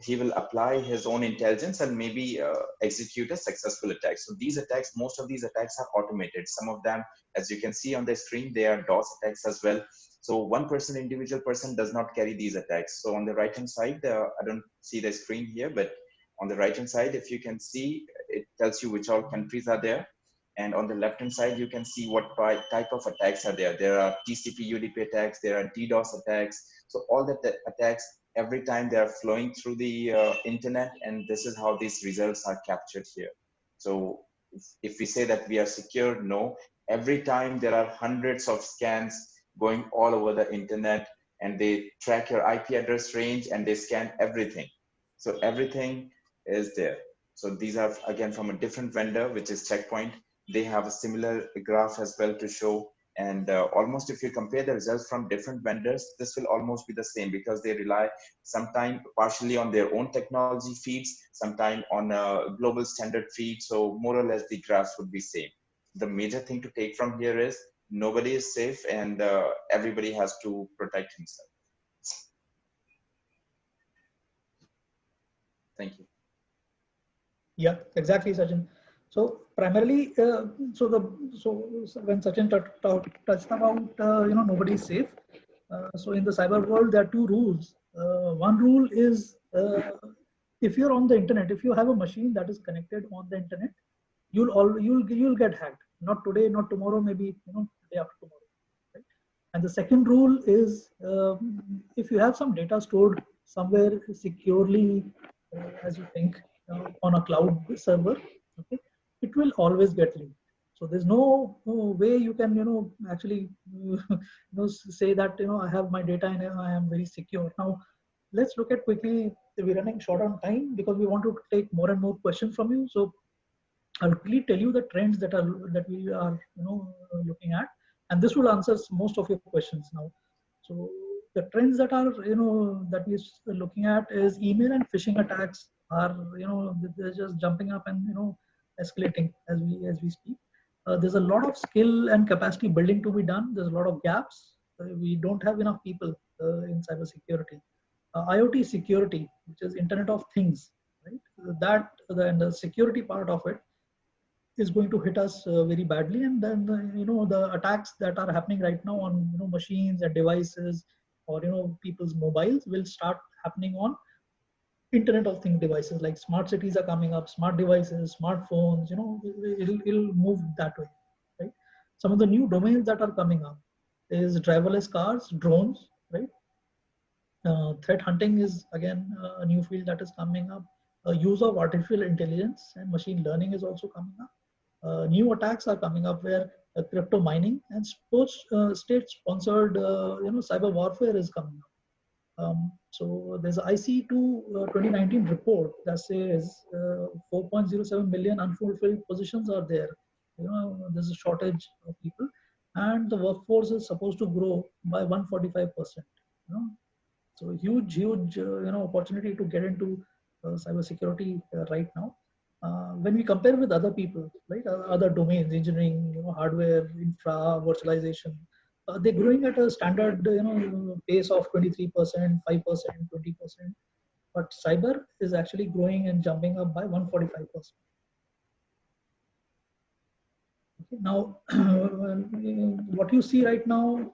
he will apply his own intelligence and maybe execute a successful attack. So these attacks, most of these attacks are automated. Some of them, as you can see on the screen, they are DOS attacks as well. So one person, individual person does not carry these attacks. So on the right hand side, I don't see the screen here, but on the right hand side, if you can see, it tells you which all countries are there. And on the left hand side, you can see what type of attacks are there. There are TCP UDP attacks, there are DDoS attacks. So all the attacks, every time they are flowing through the internet, and this is how these results are captured here. So if we say that we are secure, no. Every time there are hundreds of scans going all over the internet, and they track your IP address range and they scan everything. So everything is there. So these are again from a different vendor, which is Checkpoint. They have a similar graph as well to show. And almost if you compare the results from different vendors, this will almost be the same, because they rely sometime partially on their own technology feeds, sometime on a global standard feed. So more or less the graphs would be same. The major thing to take from here is nobody is safe, and everybody has to protect himself. Thank you. Yeah, exactly, Sachin. So primarily, so when Sachin touched about nobody is safe. So in the cyber world, there are two rules. One rule is if you're on the internet, if you have a machine that is connected on the internet, you'll get hacked. Not today, not tomorrow, maybe day after tomorrow. Right? And the second rule is if you have some data stored somewhere securely, as you think, on a cloud server, okay, it will always get leaked. So there's no way you can actually say that I have my data and I am very secure. Now let's look at quickly. We're running short on time because we want to take more and more questions from you. So I'll quickly tell you the trends that we are looking at, and this will answer most of your questions now. So the trends that are that we're looking at is email and phishing attacks are they're just jumping up and escalating as we speak. There's a lot of skill and capacity building to be done. There's a lot of gaps. We don't have enough people in cybersecurity. IoT security, which is Internet of Things, right? And the security part of it is going to hit us very badly. And then the attacks that are happening right now on machines and devices, or people's mobiles, will start happening on Internet of Things devices. Like smart cities are coming up, smart devices, smartphones. It'll move that way, right? Some of the new domains that are coming up is driverless cars, drones, right? Threat hunting is again a new field that is coming up. Use of artificial intelligence and machine learning is also coming up. New attacks are coming up where crypto mining and state-sponsored cyber warfare is coming up. So there's an IC2 2019 report that says 4.07 million unfulfilled positions are there. There's a shortage of people, and the workforce is supposed to grow by 145%. So huge opportunity to get into cybersecurity right now. When we compare with other people, right, other domains, engineering, hardware, infra, virtualization, they're growing at a standard, pace of 23%, 5%, 20%. But cyber is actually growing and jumping up by 145%. Okay, now, what you see right now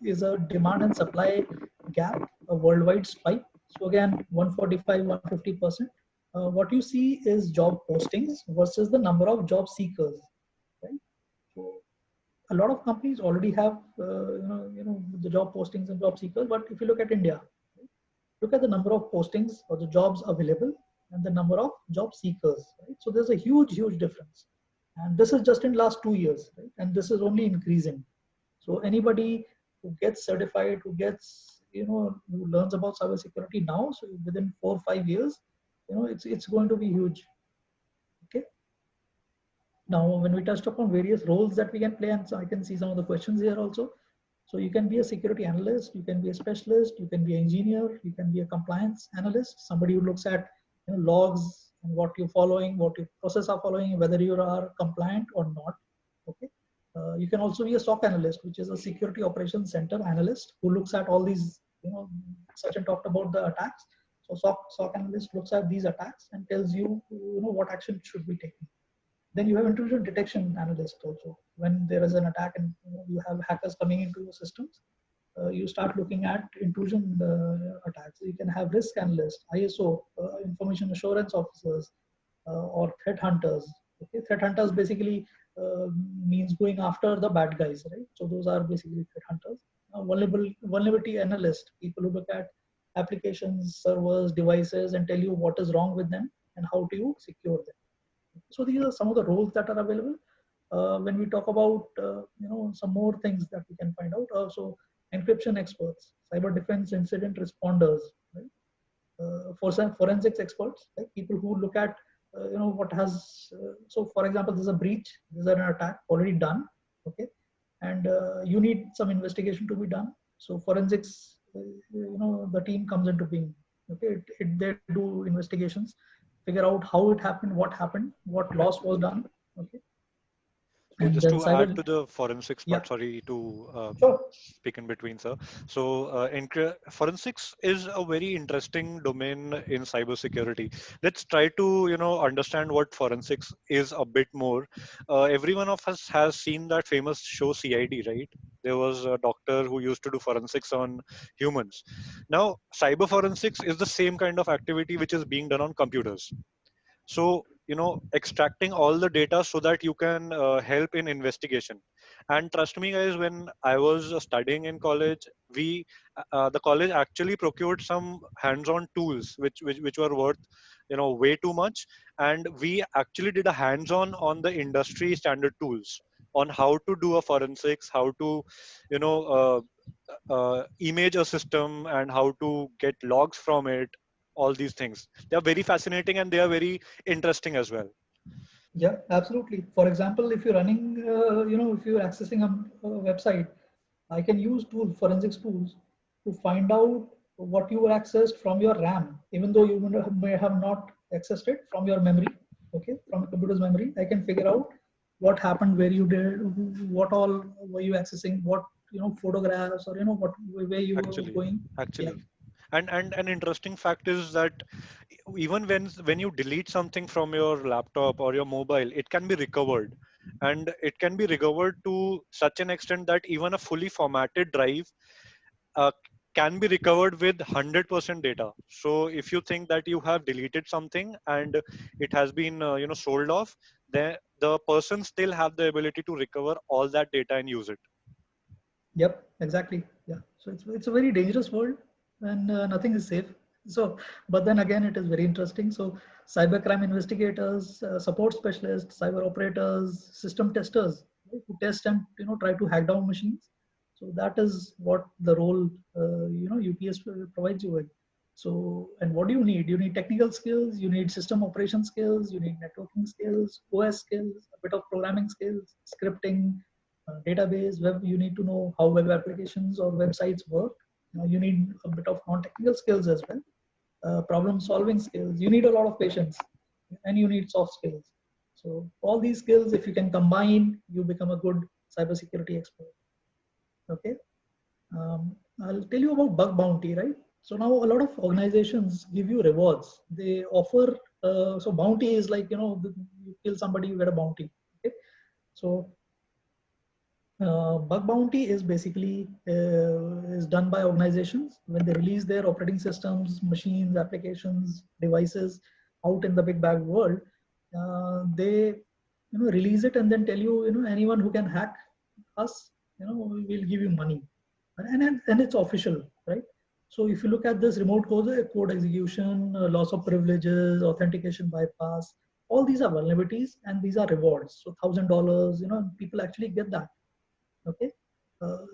is a demand and supply gap, a worldwide spike. So again, 145, 150%. What you see is job postings versus the number of job seekers, right? So a lot of companies already have the job postings and job seekers, but if you look at India, right, look at the number of postings or the jobs available and the number of job seekers, right? So there's a huge difference, and this is just in last 2 years, right? And this is only increasing. So anybody who gets certified, who gets who learns about cybersecurity now, so within 4 or 5 years, it's going to be huge. Okay. Now, when we touched upon various roles that we can play, and so I can see some of the questions here also. So you can be a security analyst, you can be a specialist, you can be an engineer, you can be a compliance analyst, somebody who looks at logs and what you're following, what your process are following, whether you are compliant or not. Okay. You can also be a SOC analyst, which is a security operations center analyst who looks at all these, Sachin talked about the attacks. So SOC analyst looks at these attacks and tells you, what action should be taken. Then you have intrusion detection analyst also. When there is an attack and you have hackers coming into your systems, you start looking at intrusion attacks. You can have risk analysts, ISO, information assurance officers, or threat hunters. Okay, threat hunters basically means going after the bad guys, right? So those are basically threat hunters. Vulnerability analyst, people who look at applications, servers, devices, and tell you what is wrong with them and how do you secure them. So these are some of the roles that are available. When we talk about some more things that we can find out, so encryption experts, cyber defense incident responders, right? For some forensics experts, like people who look at what has. So for example, there's a breach, there's an attack already done, okay, and you need some investigation to be done. So forensics, the team comes into being. Okay, they do investigations, figure out how it happened, what loss was done. Okay. So And just then to add cyber, to the forensics yeah, part, sorry to sure. speak in between, sir. So forensics is a very interesting domain in cybersecurity. Let's try to understand what forensics is a bit more. Every one of us has seen that famous show CID, right? There was a doctor who used to do forensics on humans. Now, cyber forensics is the same kind of activity which is being done on computers. So extracting all the data so that you can help in investigation. And trust me guys, when I was studying in college, we the college actually procured some hands-on tools which were worth way too much, and we actually did a hands-on on the industry standard tools on how to do a forensics, how to you know image a system and how to get logs from it. All these things, they are very fascinating and they are very interesting as well. Yeah, absolutely. For example, if you're running, if you're accessing a website, I can use forensics tools to find out what you accessed from your RAM, even though you may have not accessed it from your memory. Okay, from the computer's memory, I can figure out what happened, where you did, what all were you accessing, what photographs, or what where you were actually going. Yeah. actually and an interesting fact is that even when you delete something from your laptop or your mobile, it can be recovered, and it can be recovered to such an extent that even a fully formatted drive uh, can be recovered with 100% data. So if you think that you have deleted something and it has been sold off, then the person still have the ability to recover all that data and use it. Yep, exactly. Yeah. So it's a very dangerous world, and nothing is safe. So, but then again, it is very interesting. So, cybercrime investigators, support specialists, cyber operators, system testers, right, who test and try to hack down machines. So that is what the role UPS provides you with. So, and what do you need? You need technical skills, you need system operation skills, you need networking skills, OS skills, a bit of programming skills, scripting, database. Web, you need to know how web applications or websites work. You need a bit of non-technical skills as well, problem solving skills. You need a lot of patience, and you need soft skills. So all these skills, if you can combine, you become a good cybersecurity expert. Okay. I'll tell you about bug bounty, right? So now a lot of organizations give you rewards. They offer, so bounty is like, you kill somebody, you get a bounty. Okay. So bug bounty is basically is done by organizations when they release their operating systems, machines, applications, devices out in the big bad world. They release it and then tell you, anyone who can hack us, we will give you money, and it's official, right? So if you look at this remote code execution, loss of privileges, authentication bypass, all these are vulnerabilities and these are rewards. So $1,000, people actually get that. Okay.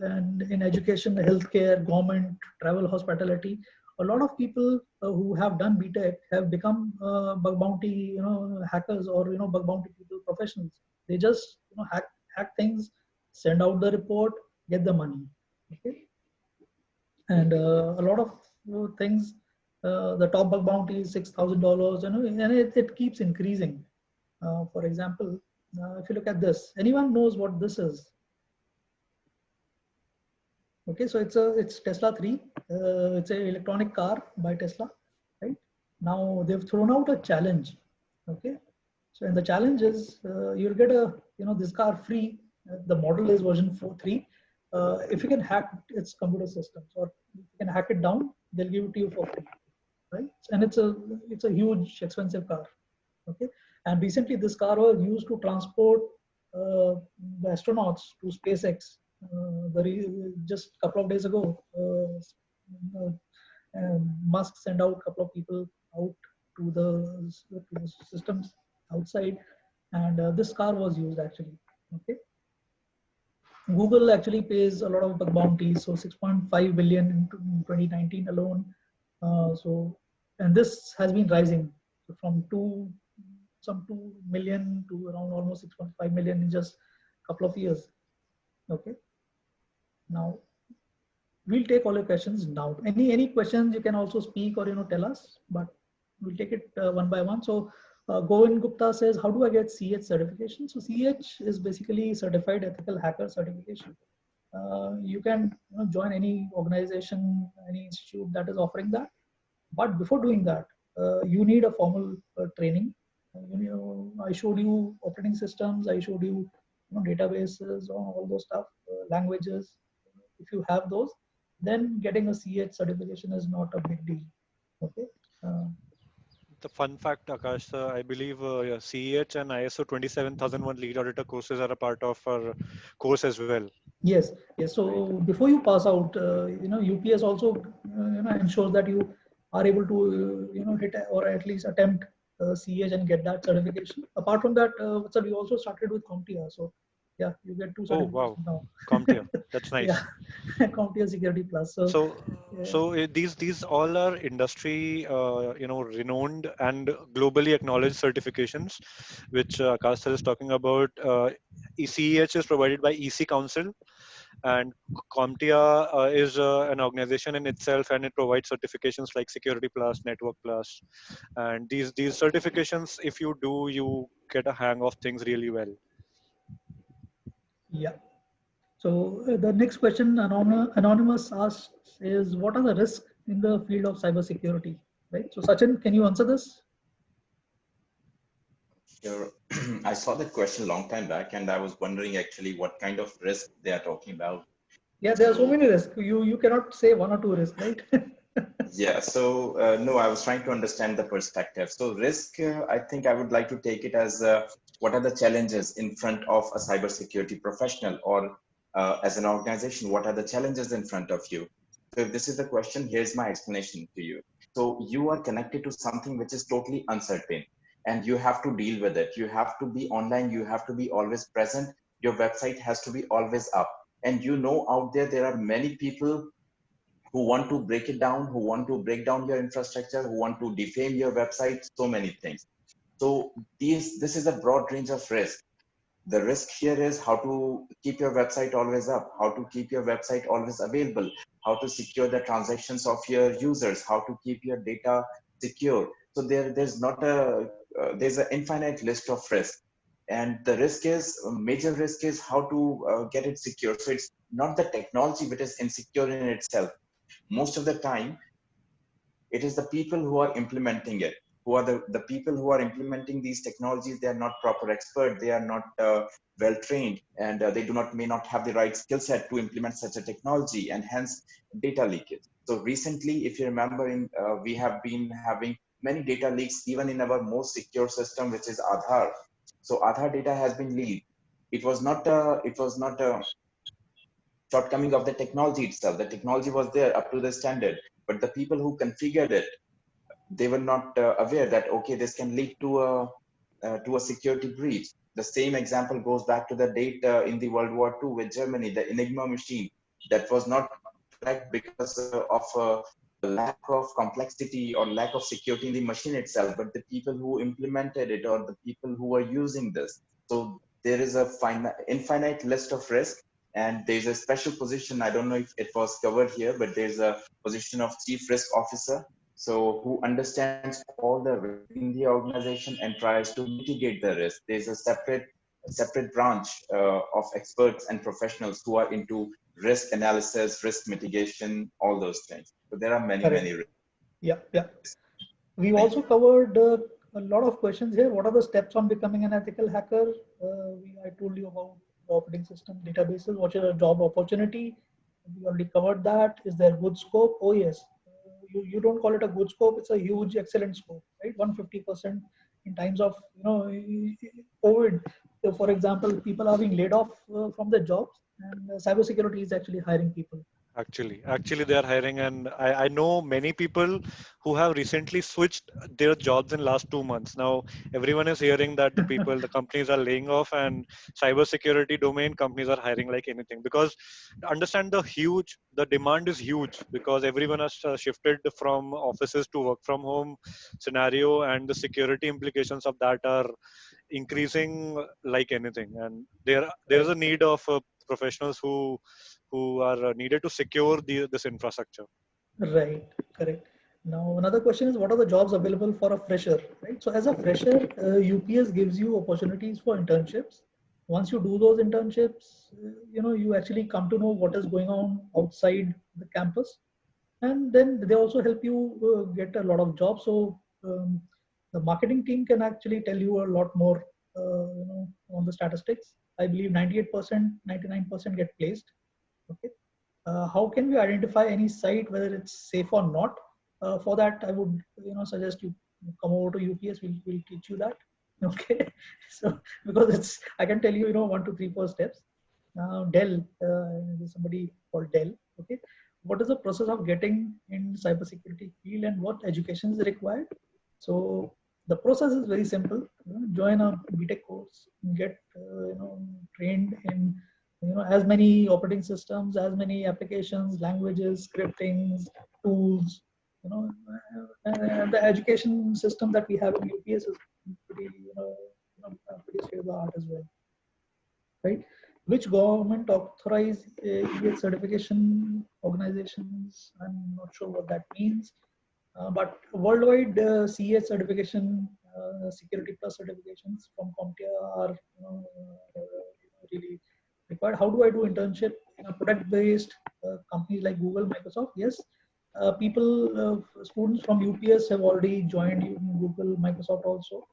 And in education, healthcare, government, travel, hospitality, a lot of people who have done BTech have become bug bounty, hackers, or bug bounty people professionals. They just hack things, send out the report, get the money. Okay, and a lot of things. The top bug bounty is $6,000, and it keeps increasing. For example, if you look at this, anyone knows what this is? Okay, so it's Tesla 3. It's an electronic car by Tesla, right? Now they've thrown out a challenge. Okay, so and the challenge is you'll get this car free. The model is version 4.3. If you can hack its computer systems, or if you can hack it down, they'll give it to you for free, right? And it's a huge expensive car. Okay, and recently this car was used to transport the astronauts to SpaceX. Just a couple of days ago, Musk sent out a couple of people out to the systems outside, and this car was used actually. Okay, Google actually pays a lot of bug bounties, so 6.5 billion in 2019 alone. And this has been rising from some 2 million to around almost 6.5 million in just a couple of years. Okay. Now we'll take all your questions now. Any questions you can also speak or tell us, but we'll take it one by one. So Govind Gupta says, how do I get CH certification? So CH is basically Certified Ethical Hacker certification. You can join any organization, any institute that is offering that. But before doing that, you need a formal training. I showed you operating systems. I showed you, databases, all those stuff, languages. If you have those, then getting a CH certification is not a big deal. Okay. The fun fact, Akash, I believe yeah, CEH and ISO 27001 lead auditor courses are a part of our course as well. Yes. Yes. So Right. before you pass out, UPS also ensures that you are able to hit or at least attempt CH and get that certification. Apart from that, sir, we also started with CompTIA. So yeah, you get 2 Oh, certifications wow. now. CompTIA. That's Yeah, nice. CompTIA Security Plus. So So, yeah. these all are industry, renowned and globally acknowledged certifications, which Akash sir is talking about. ECEH is provided by EC Council, and CompTIA is an organization in itself, and it provides certifications like Security Plus, Network Plus, and these certifications, if you do, you get a hang of things really well. Yeah. So the next question Anonymous asks is, what are the risks in the field of cybersecurity? Right. So Sachin, can you answer this? Sure. I saw that question a long time back, and I was wondering actually what kind of risk they are talking about. Yeah, there are so So many risks. You cannot say one or two risks, right? yeah, so no, I was trying to understand the perspective. So risk, I think I would like to take it as what are the challenges in front of a cybersecurity professional, or as an organization, what are the challenges in front of you? So if this is the question, here's my explanation to you. So you are connected to something which is totally uncertain, and you have to deal with it. You have to be online. You have to be always present. Your website has to be always up. And out there are many people who want to break it down, who want to break down your infrastructure, who want to defame your website, so many things. So this is a broad range of risk. The risk here is how to keep your website always up, how to keep your website always available, how to secure the transactions of your users, how to keep your data secure. So there's an infinite list of risks. And the major risk is how to get it secure. So it's not the technology which is insecure in itself. Most of the time, it is the people who are implementing it, who are the people who are implementing these technologies. They are not proper expert, they are not well trained, and they may not have the right skill set to implement such a technology, and hence data leakage. So recently, if you remember, we have been having many data leaks even in our most secure system, which is Aadhaar. So Aadhaar data has been leaked. It was not a shortcoming of the technology itself. The technology was there up to the standard, but the people who configured it, they were not aware that okay, this can lead to a security breach. The same example goes back to the date in the World War II with Germany, the Enigma machine that was not cracked because of a lack of complexity or lack of security in the machine itself, but the people who implemented it or the people who were using this. So there is a infinite list of risks. And there's a special position, I don't know if it was covered here, but there's a position of Chief Risk Officer. So who understands all the risk in the organization and tries to mitigate the risk. There's a separate branch of experts and professionals who are into risk analysis, risk mitigation, all those things. So there are many, Correct. many risks. Yeah, yeah. We've also covered a lot of questions here. What are the steps on becoming an ethical hacker? I told you about the operating system databases. What is a job opportunity? We already covered that. Is there good scope? Oh yes. You don't call it a good scope. It's a huge, excellent scope, right? 150% in times of COVID. So for example, people are being laid off from their jobs, and cybersecurity is actually hiring people. Actually, they are hiring, and I know many people who have recently switched their jobs in last 2 months. Now, everyone is hearing that the companies are laying off, and cybersecurity domain companies are hiring like anything. Because understand the demand is huge because everyone has shifted from offices to work from home scenario, and the security implications of that are increasing like anything. And there's a need of professionals who are needed to secure this infrastructure. Right, correct. Now, another question is what are the jobs available for a fresher, right? So as a fresher, UPS gives you opportunities for internships. Once you do those internships, you actually come to know what is going on outside the campus. And then they also help you get a lot of jobs. So the marketing team can actually tell you a lot more, on the statistics. I believe 98%, 99% get placed. Okay. How can we identify any site whether it's safe or not? For that, I would suggest you come over to UPS. We'll teach you that. Okay, so because I can tell you 1, 2, 3, 4 steps. Dell, there's somebody called Dell. Okay, what is the process of getting in cybersecurity field and what education is required? So the process is very simple. Join a BTech course, get trained in as many operating systems, as many applications, languages, scriptings, tools. And the education system that we have in UPS is pretty pretty state of the art as well, right? Which government authorized EH certification organizations? I'm not sure what that means, but worldwide CEH certification, Security Plus certifications from CompTIA are really required. How do I do internship in a product-based companies like Google, Microsoft? Yes, students from UPS have already joined Google, Microsoft also.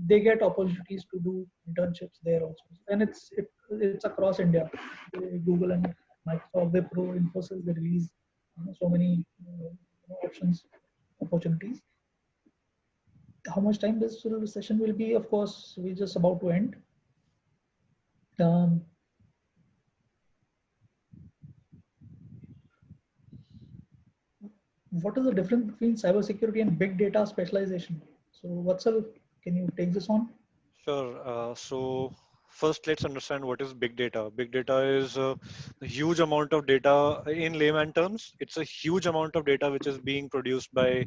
They get opportunities to do internships there also, and it's across India. Google and Microsoft, Wipro, Infosys, they release so many options, opportunities. How much time this session will be? Of course, we're just about to end. What is the difference between cybersecurity and big data specialization? So, Vatsal, can you take this on? Sure. So first, let's understand what is big data. Big data is a huge amount of data. In layman terms, it's a huge amount of data which is being produced by,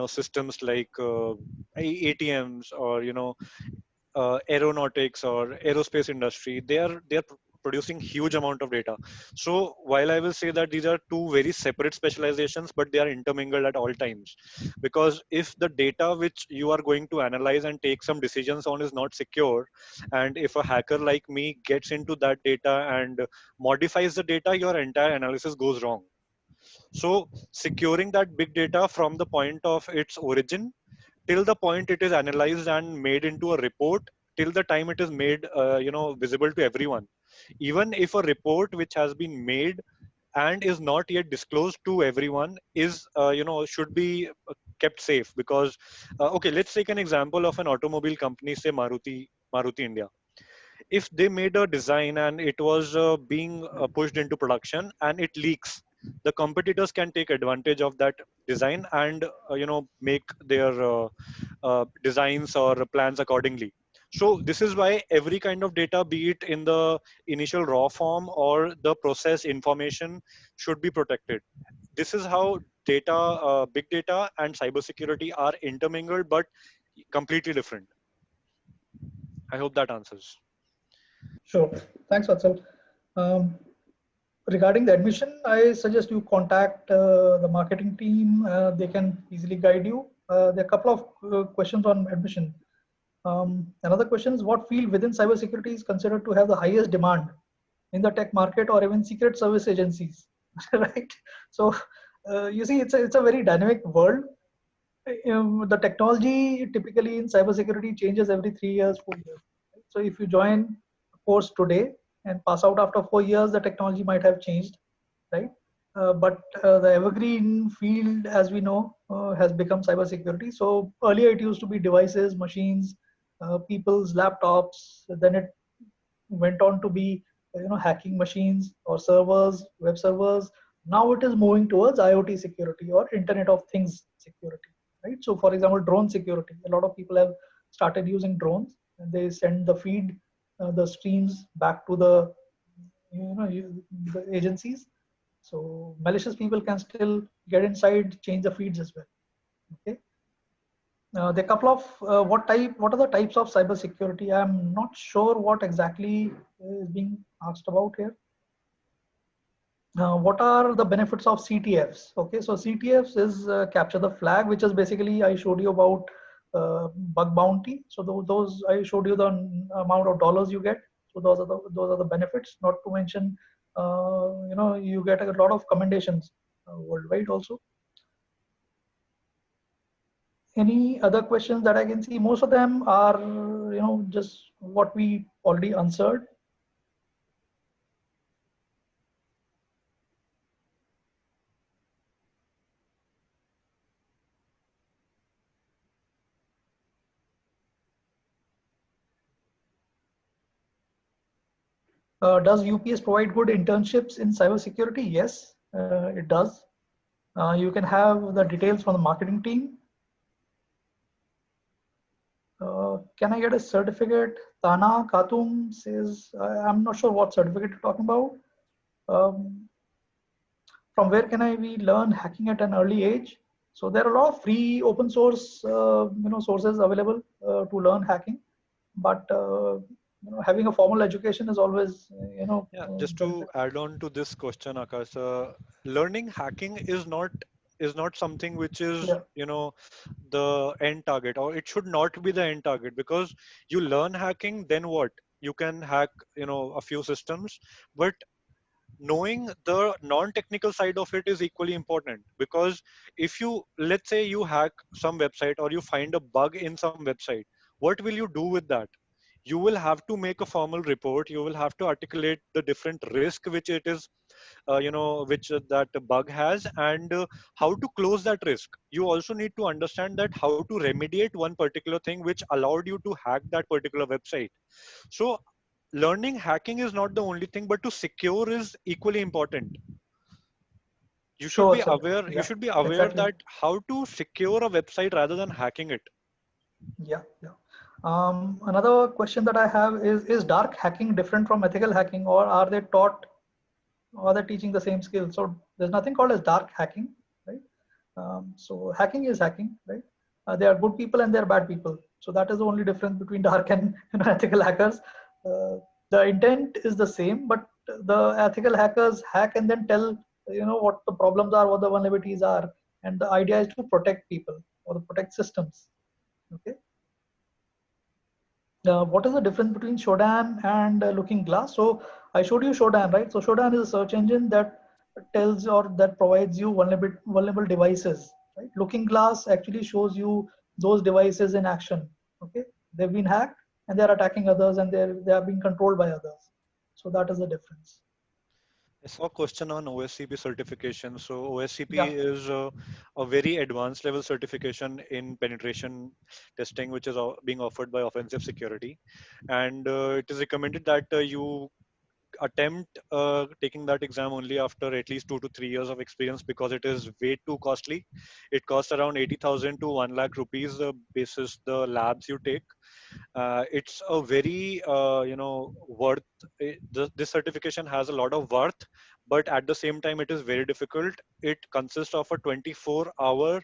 systems like ATMs or aeronautics or aerospace industry. They are producing huge amount of data. So while I will say that these are two very separate specializations, but they are intermingled at all times, because if the data which you are going to analyze and take some decisions on is not secure, and if a hacker like me gets into that data and modifies the data, your entire analysis goes wrong. So securing that big data from the point of its origin till the point it is analyzed and made into a report, till the time it is made visible to everyone, even if a report which has been made and is not yet disclosed to everyone is should be kept safe. Because okay, let's take an example of an automobile company, say Maruti India. If they made a design and it was being pushed into production and it leaks, the competitors can take advantage of that design and make their designs or plans accordingly. So this is why every kind of data, be it in the initial raw form or the process information, should be protected. This is how big data and cybersecurity are intermingled but completely different. I hope that answers. Sure. Thanks, Vatsal. Um, Regarding the admission, I suggest you contact the marketing team. They can easily guide you. There are a couple of questions on admission. Another question is, what field within cybersecurity is considered to have the highest demand in the tech market or even secret service agencies, right? So you see, it's a very dynamic world. The technology typically in cybersecurity changes every 3 years, 4 years. So if you join a course today and pass out after 4 years, the technology might have changed, right? But the evergreen field, as we know, has become cybersecurity. So earlier it used to be devices, machines, people's laptops. Then it went on to be, hacking machines or servers, web servers. Now it is moving towards IoT security or Internet of Things security, right? So for example, drone security. A lot of people have started using drones, and they send the feed, the streams back to the agencies. So malicious people can still get inside, change the feeds as well. Okay. The couple of what are the types of cybersecurity? I'm not sure what exactly is being asked about here. What are the benefits of CTFs? Okay, so CTFs is capture the flag, which is basically I showed you about bug bounty. So those I showed you the amount of dollars you get. So those are the benefits. Not to mention, you get a lot of commendations worldwide also. Any other questions that I can see? Most of them are, just what we already answered. Does UPS provide good internships in cybersecurity? Yes, it does. You can have the details from the marketing team. Can I get a certificate? Tana Khatum says, I'm not sure what certificate you're talking about. From where can we learn hacking at an early age? So there are a lot of free open source, sources available to learn hacking, but having a formal education is always, Yeah, just to add on to this question, Akash, learning hacking is not something which is yeah. The end target, or it should not be the end target, because you learn hacking, then what? You can hack a few systems, but knowing the non-technical side of it is equally important, because if you, let's say you hack some website or you find a bug in some website, what will you do with that? You will have to make a formal report. You will have to articulate the different risk which it is, which that bug has, and how to close that risk. You also need to understand that how to remediate one particular thing which allowed you to hack that particular website. So learning hacking is not the only thing, but to secure is equally important. You should Sure, be sir. aware. You Yeah, should be aware exactly. that how to secure a website rather than hacking it. Yeah, yeah. Another question that I have is dark hacking different from ethical hacking, or are they taught, or are they teaching the same skill? So there's nothing called as dark hacking, right? So hacking is hacking, right? There are good people and there are bad people. So that is the only difference between dark and ethical hackers. The intent is the same, but the ethical hackers hack and then tell what the problems are, what the vulnerabilities are, and the idea is to protect people or to protect systems. Okay. What is the difference between Shodan and Looking Glass? So I showed you Shodan, right? So Shodan is a search engine that tells or that provides you vulnerable devices, right? Looking Glass actually shows you those devices in action. Okay, they've been hacked and they're attacking others, and they are being controlled by others. So that is the difference. I saw a question on OSCP certification. So OSCP Yeah. is a very advanced level certification in penetration testing, which is being offered by Offensive Security, and it is recommended that you attempt taking that exam only after at least 2 to 3 years of experience, because it is way too costly. It costs around 80,000 to 1 lakh rupees basis the labs you take. It's a very worth. This certification has a lot of worth, but at the same time it is very difficult. It consists of a 24-hour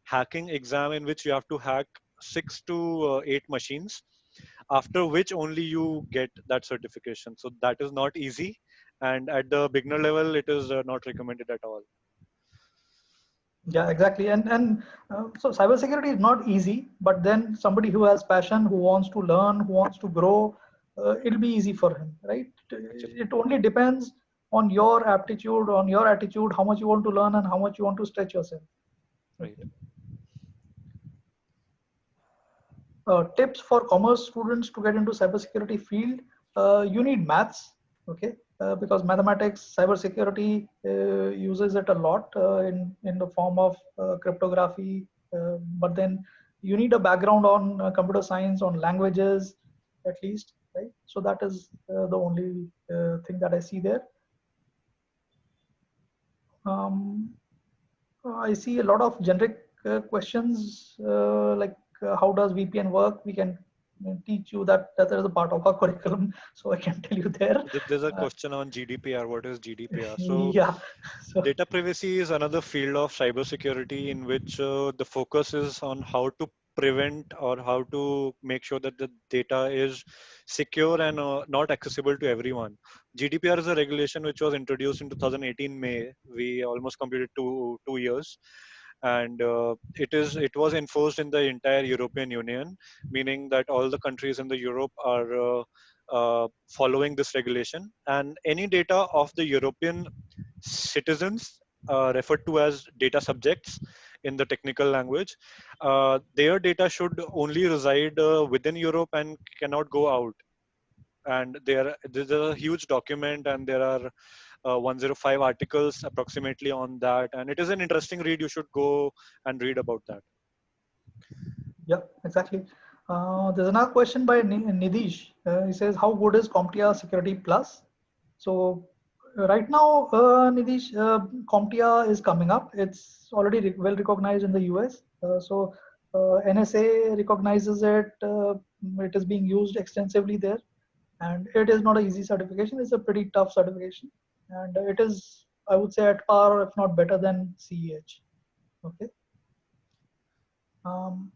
hacking exam in which you have to hack 6 to 8 machines, after which only you get that certification. So that is not easy, and at the beginner level, it is not recommended at all. Yeah, exactly. And so cybersecurity is not easy, but then somebody who has passion, who wants to learn, who wants to grow, it'll be easy for him, right? Actually, It only depends on your aptitude, on your attitude, how much you want to learn and how much you want to stretch yourself. right. Okay. Tips for commerce students to get into cybersecurity field: you need maths, okay, because mathematics, cybersecurity uses it a lot in the form of cryptography. But then you need a background on computer science, on languages, at least, right? So that is the only thing that I see there. Um, I see a lot of generic questions like how does VPN work? We can teach you that that is a part of our curriculum, so I can tell you there. There's a Uh, question on GDPR. What is GDPR? So yeah, so data privacy is another field of cybersecurity in which the focus is on how to prevent or how to make sure that the data is secure and not accessible to everyone. GDPR is a regulation which was introduced in 2018 May. We almost completed two years, and it was enforced in the entire European Union, meaning that all the countries in the Europe are following this regulation, and any data of the European citizens, referred to as data subjects in the technical language, their data should only reside within Europe and cannot go out. And there's a huge document, and there are 105 articles approximately on that, and it is an interesting read. You should go and read about that. yeah, exactly. There's another question by Nidish. He says, how good is CompTIA Security Plus? So right now, Nidish, CompTIA is coming up. It's already well recognized in the US. NSA recognizes it. It is being used extensively there, and it is not an easy certification. It's a pretty tough certification, and it is, I would say, at par, if not better than CEH. Okay. Um,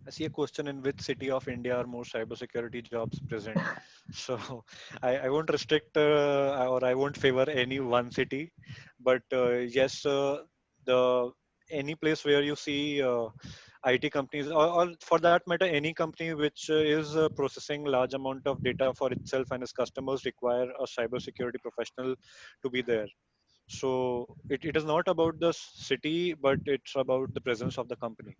I see a question: in which city of India are more cybersecurity jobs present? So I won't restrict or I won't favor any one city, but yes, the any place where you see IT companies, or for that matter, any company which is processing large amount of data for itself and its customers, require a cybersecurity professional to be there. So it is not about the city, but it's about the presence of the company.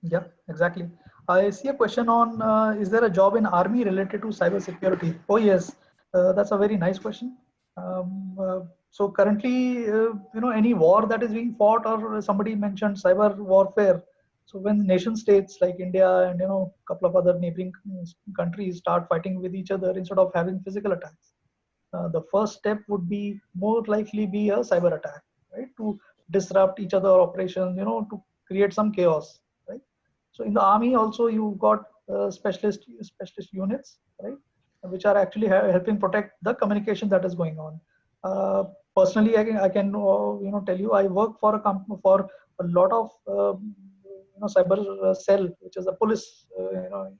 Yeah, exactly. I see a question on is there a job in army related to cybersecurity? Oh yes, that's a very nice question. So currently, any war that is being fought, or somebody mentioned cyber warfare. So when nation states like India and a couple of other neighboring countries start fighting with each other instead of having physical attacks, the first step would be more likely be a cyber attack, right? To disrupt each other operations, to create some chaos, right? So in the army also you've got specialist units, right, which are actually helping protect the communication that is going on. Uh, Personally, I can tell you I work for a company for a lot of cyber cell, which is a police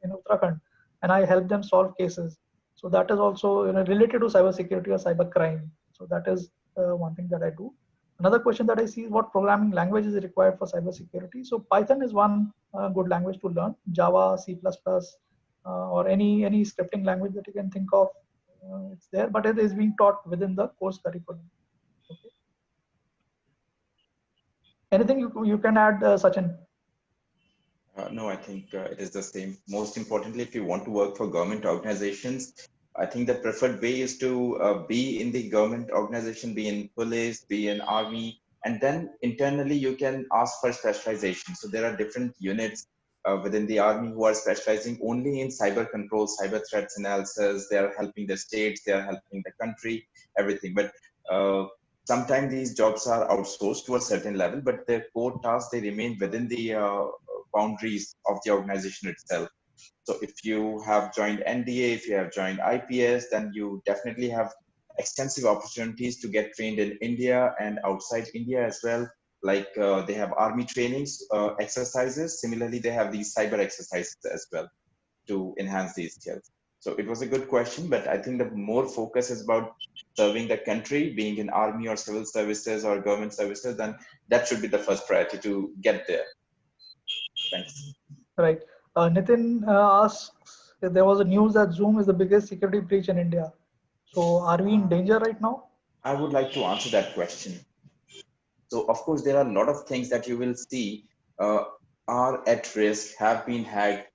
in Uttarakhand, and I help them solve cases. So that is also related to cybersecurity or cyber crime. So that is one thing that I do. Another question that I see is what programming language is required for cybersecurity. So Python is one good language to learn. Java, C++, or any scripting language that you can think of, it's there, but it is being taught within the course curriculum. Okay. Anything you can add, Sachin? No, I think it is the same. Most importantly, if you want to work for government organizations, I think the preferred way is to be in the government organization, be in police, be in army, and then internally you can ask for specialization. So there are different units within the army who are specializing only in cyber control, cyber threats analysis. They are helping the states, they are helping the country, everything. But sometimes these jobs are outsourced to a certain level, but their core tasks, they remain within the boundaries of the organization itself. So if you have joined NDA, if you have joined IPS, then you definitely have extensive opportunities to get trained in India and outside India as well. Like they have army trainings, exercises. Similarly, they have these cyber exercises as well to enhance these skills. So it was a good question, but I think the more focus is about serving the country, being in army or civil services or government services, then that should be the first priority to get there. Thanks. Right. Nitin asks if there was a news that Zoom is the biggest security breach in India. So are we in danger right now? I would like to answer that question. So of course, there are a lot of things that you will see uh, are at risk, have been hacked,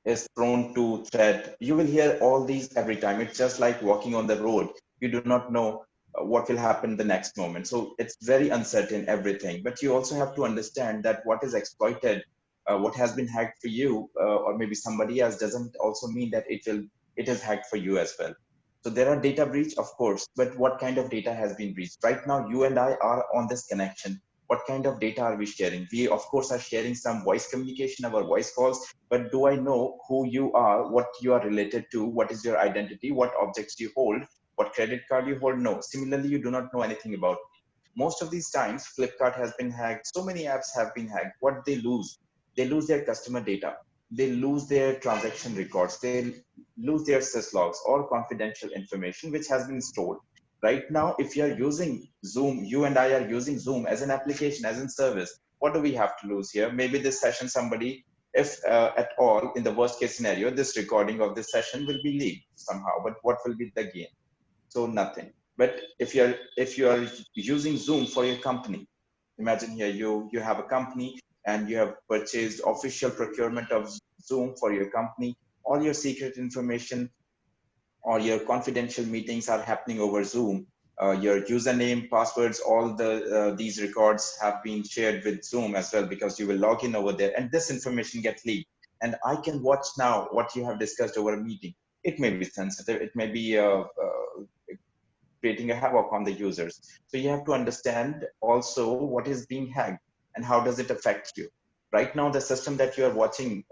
is prone to threat. You will hear all these every time. It's just like walking on the road. You do not know what will happen the next moment. So it's very uncertain, everything. But you also have to understand that what is exploited, what has been hacked for you, or maybe somebody else, doesn't also mean that it is hacked for you as well. So there are data breach, of course, but what kind of data has been breached? Right now, you and I are on this connection. What kind of data are we sharing? We, of course, are sharing some voice communication, our voice calls, but do I know who you are, what you are related to, what is your identity, what objects you hold, what credit card you hold? No. Similarly, you do not know anything about me. Most of these times, Flipkart has been hacked. So many apps have been hacked. What they lose? They lose their customer data. They lose their transaction records. They lose their syslogs or confidential information which has been stored. Right now, if you are using Zoom, you and I are using Zoom as an application, as a service, what do we have to lose here? Maybe this session, somebody, if at all, in the worst case scenario, this recording of this session will be leaked somehow, but what will be the gain? So nothing. But if you are using Zoom for your company, imagine here you have a company and you have purchased official procurement of Zoom for your company. All your secret information or your confidential meetings are happening over Zoom. Your username, passwords, all these records have been shared with Zoom as well, because you will log in over there, and this information gets leaked. And I can watch now what you have discussed over a meeting. It may be sensitive. It may be creating a havoc on the users. So you have to understand also what is being hacked and how does it affect you. Right now, the system that you are watching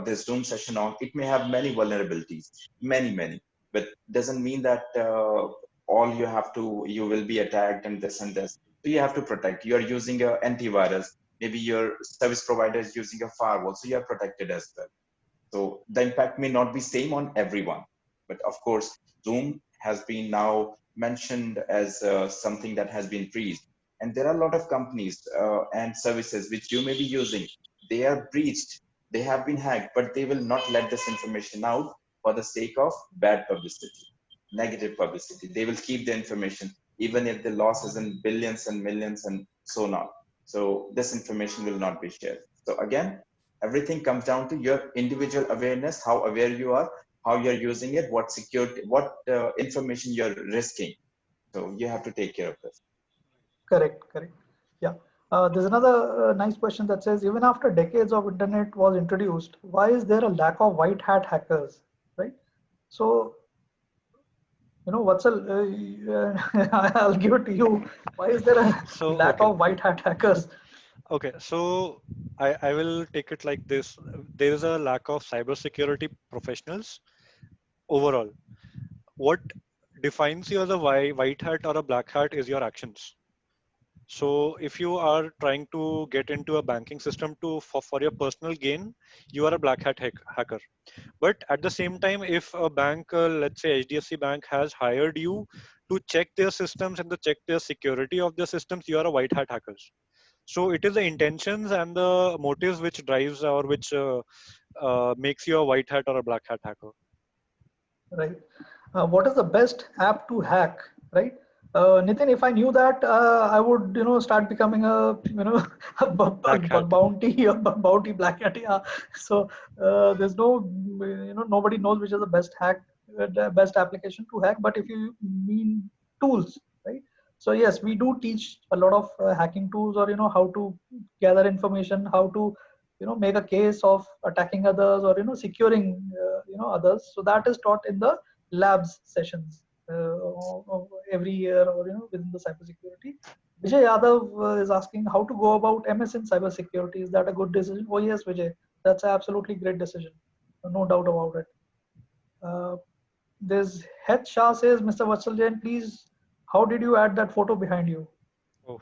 this Zoom session on, it may have many vulnerabilities, many, but doesn't mean that all you will be attacked and this and this. So you have to protect. You are using an antivirus. Maybe your service provider is using a firewall, so you are protected as well. So the impact may not be same on everyone, but of course, Zoom has been now mentioned as something that has been breached. And there are a lot of companies and services which you may be using. They are breached, they have been hacked, but they will not let this information out for the sake of bad publicity, negative publicity. They will keep the information, even if the loss is in billions and millions and so on. So this information will not be shared. So again, everything comes down to your individual awareness, how aware you are, how you're using it, what security, what information you're risking. So you have to take care of this. Correct. Yeah. There's another nice question that says, even after decades of internet was introduced, why is there a lack of white hat hackers, right? So, Vatsal, I'll give it to you. Why is there a So, lack okay. of white hat hackers? Okay, so I will take it like this. There is a lack of cybersecurity professionals overall. What defines you as a white hat or a black hat is your actions. So if you are trying to get into a banking system for your personal gain, you are a black hat hacker. But at the same time, if a bank, let's say HDFC Bank, has hired you to check their systems and to check their security of their systems, you are a white hat hackers. So it is the intentions and the motives which drives or which makes you a white hat or a black hat hacker. Right. What is the best app to hack, right? Nitin, if I knew that, I would, start becoming a Black hat. bounty black hat. Yeah. So there's no, nobody knows which is the best hack, the best application to hack. But if you mean tools, right? So yes, we do teach a lot of hacking tools, or how to gather information, how to make a case of attacking others, or securing others. So that is taught in the labs sessions every year, or within the cybersecurity. Vijay Yadav is asking how to go about MS in cybersecurity. Is that a good decision? Oh yes, Vijay, that's an absolutely great decision, no doubt about it. uh, there's Het Shah says, Mr. Vatsal Jain, please, how did you add that photo behind you? Oh,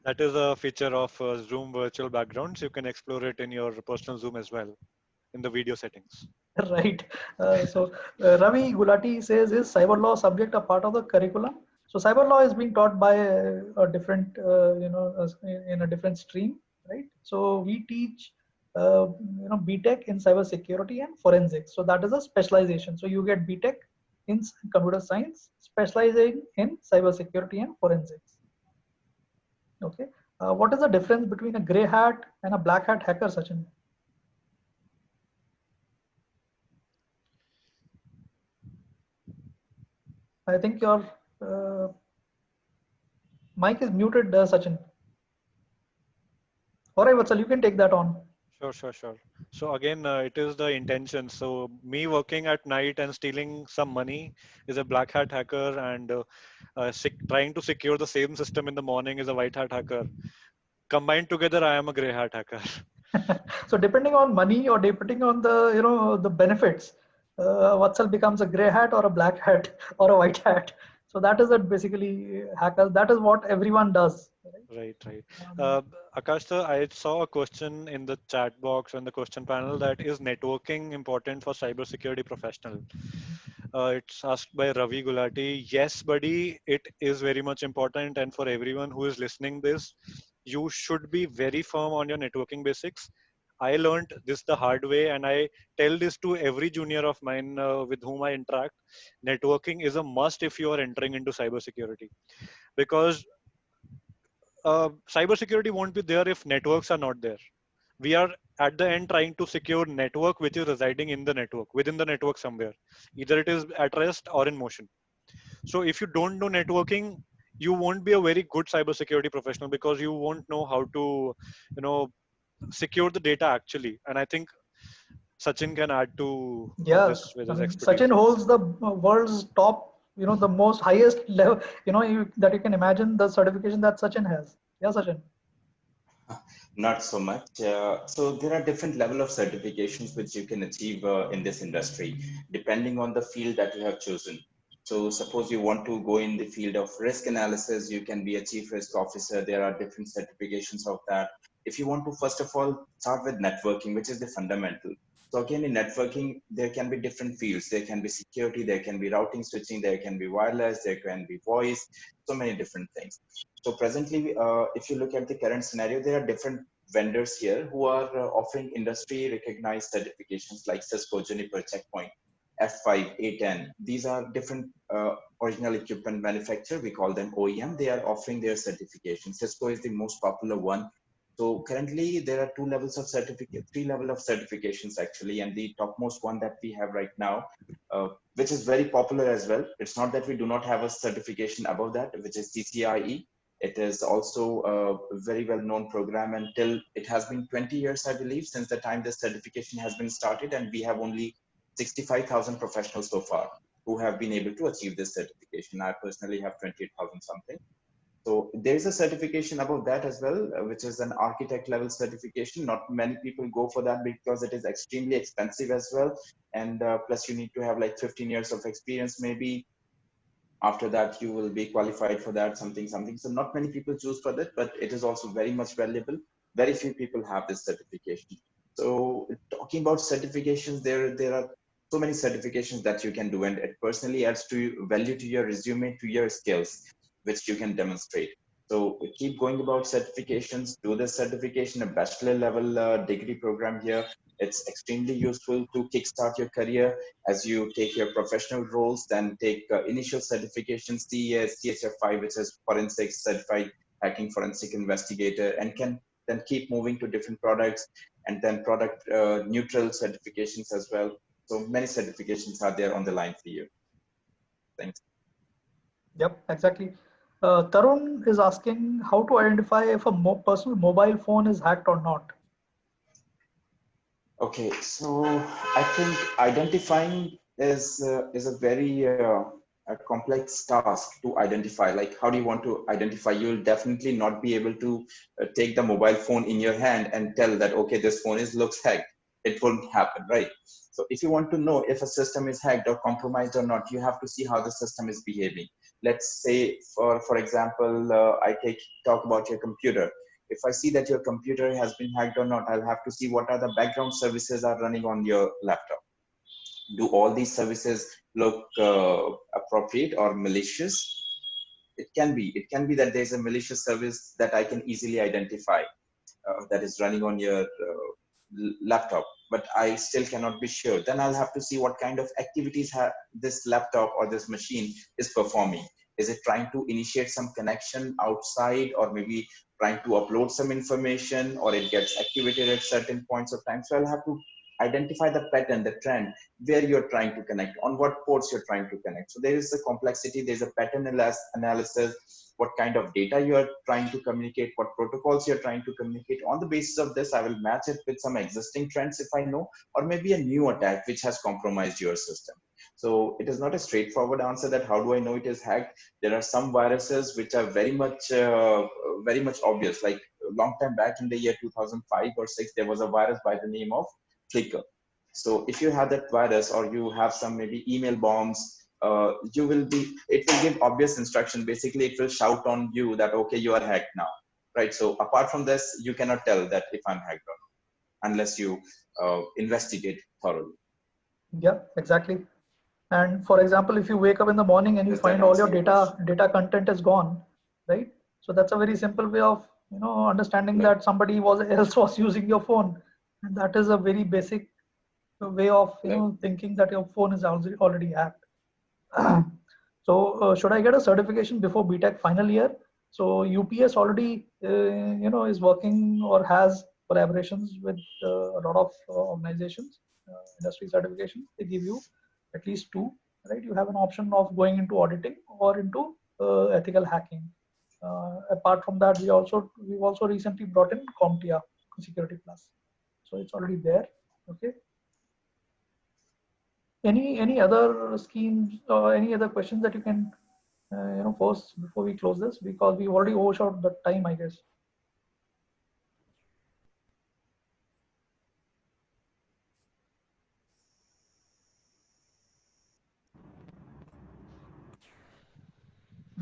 that is a feature of Zoom virtual backgrounds. You can explore it in your personal Zoom as well. in the video settings. Right. Ravi Gulati says, is cyber law subject a part of the curriculum? So cyber law is being taught by a different, in a different stream, right? So we teach, BTech in cyber security and forensics. So that is a specialization. So you get BTech in computer science, specializing in cyber security and forensics. Okay. What is the difference between a gray hat and a black hat hacker, Sachin? I think your mic is muted, Sachin. All right, Vatsal, you can take that on. Sure. So again, it is the intention. So me working at night and stealing some money is a black hat hacker, and trying to secure the same system in the morning is a white hat hacker. Combined together, I am a gray hat hacker. So depending on money or depending on the benefits, Vatsal becomes a gray hat or a black hat or a white hat. So that is it basically, hackers. That is what everyone does. Right. Akash, sir, I saw a question in the chat box and the question panel that is networking important for cybersecurity professional. It's asked by Ravi Gulati. Yes, buddy, it is very much important. And for everyone who is listening this, you should be very firm on your networking basics. I learned this the hard way, and I tell this to every junior of mine with whom I interact. Networking is a must if you are entering into cybersecurity, because cybersecurity won't be there if networks are not there. We are at the end trying to secure network which is residing in the network, within the network somewhere. Either it is at rest or in motion. So if you don't know networking, you won't be a very good cybersecurity professional, because you won't know how to, secure the data actually. And I think Sachin can add to Yeah, this with I his mean, expertise. Sachin holds the world's top, the most highest level, that you can imagine the certification that Sachin has. Yeah, Sachin. Not so much. So there are different level of certifications which you can achieve in this industry, depending on the field that you have chosen. So suppose you want to go in the field of risk analysis, you can be a chief risk officer. There are different certifications of that. If you want to, first of all, start with networking, which is the fundamental. So again, in networking, there can be different fields. There can be security, there can be routing switching, there can be wireless, there can be voice, so many different things. So presently, if you look at the current scenario, there are different vendors here who are offering industry recognized certifications like Cisco, Juniper, Checkpoint, F5, A10. These are different original equipment manufacturer. We call them OEM. They are offering their certification. Cisco is the most popular one. So currently there are three level of certifications actually, and the topmost one that we have right now, which is very popular as well. It's not that we do not have a certification above that, which is CCIE. It is also a very well-known program, until it has been 20 years, I believe, since the time this certification has been started, and we have only 65,000 professionals so far who have been able to achieve this certification. I personally have 28,000 something. So there is a certification above that as well, which is an architect level certification. Not many people go for that because it is extremely expensive as well. And plus you need to have like 15 years of experience maybe. After that, you will be qualified for that, something. So not many people choose for that, but it is also very much valuable. Very few people have this certification. So talking about certifications, there are so many certifications that you can do, and it personally adds to value to your resume, to your skills, which you can demonstrate. So keep going about certifications, do the certification, a bachelor level degree program here. It's extremely useful to kickstart your career as you take your professional roles. Then take initial certifications, CES, CHF5, which is Forensic Certified Hacking Forensic Investigator, and can then keep moving to different products, and then product neutral certifications as well. So many certifications are there on the line for you. Thanks. Yep, exactly. Tarun is asking how to identify if a personal mobile phone is hacked or not. Okay, so I think identifying is a very a complex task to identify. Like, how do you want to identify? You'll definitely not be able to take the mobile phone in your hand and tell that, okay, this phone looks hacked. It won't happen, right? So if you want to know if a system is hacked or compromised or not, you have to see how the system is behaving. Let's say, for example, I talk about your computer. If I see that your computer has been hacked or not, I'll have to see what are the background services are running on your laptop. Do all these services look appropriate or malicious? It can be that there's a malicious service that I can easily identify that is running on your laptop, but I still cannot be sure. Then I'll have to see what kind of activities this laptop or this machine is performing. Is it trying to initiate some connection outside, or maybe trying to upload some information, or it gets activated at certain points of time? So I'll have to identify the pattern, the trend, where you're trying to connect, on what ports you're trying to connect. So there is a complexity, there's a pattern analysis, what kind of data you are trying to communicate, what protocols you're trying to communicate. On the basis of this, I will match it with some existing trends if I know, or maybe a new attack which has compromised your system. So it is not a straightforward answer that how do I know it is hacked. There are some viruses which are very much obvious. Like a long time back in the year 2005 or 6, there was a virus by the name of Flickr. So if you have that virus, or you have some maybe email bombs, it will give obvious instruction. Basically, it will shout on you that, okay, you are hacked now, right? So apart from this, you cannot tell that if I'm hacked or not, unless you investigate thoroughly. Yeah, exactly. And for example, if you wake up in the morning and you find all your data content is gone, right? So that's a very simple way of understanding that somebody else was using your phone, and that is a very basic way of thinking that your phone is already hacked. So should I get a certification before BTech final year? So UPS already is working or has collaborations with a lot of organizations, industry certifications. They give you at least 2, right? You have an option of going into auditing or into ethical hacking. Apart from that, we've also recently brought in CompTIA Security Plus, so it's already there. Okay. Any other schemes or any other questions that you can pose before we close this, because we've already overshot the time, I guess.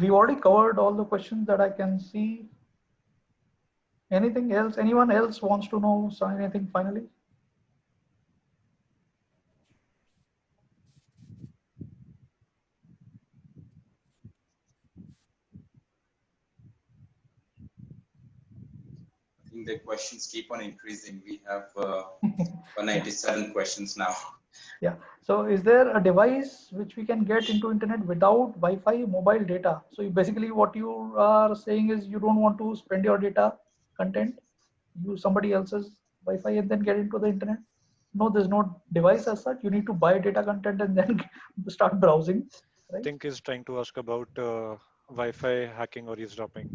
We've already covered all the questions that I can see. Anything else? Anyone else wants to know anything finally? I think the questions keep on increasing. We have 197 questions now. Yeah. So is there a device which we can get into internet without Wi-Fi mobile data? So basically what you are saying is you don't want to spend your data content, use somebody else's Wi-Fi and then get into the internet. No, there's no device as such. You need to buy data content and then start browsing. Right? I think he's trying to ask about Wi-Fi hacking or eavesdropping.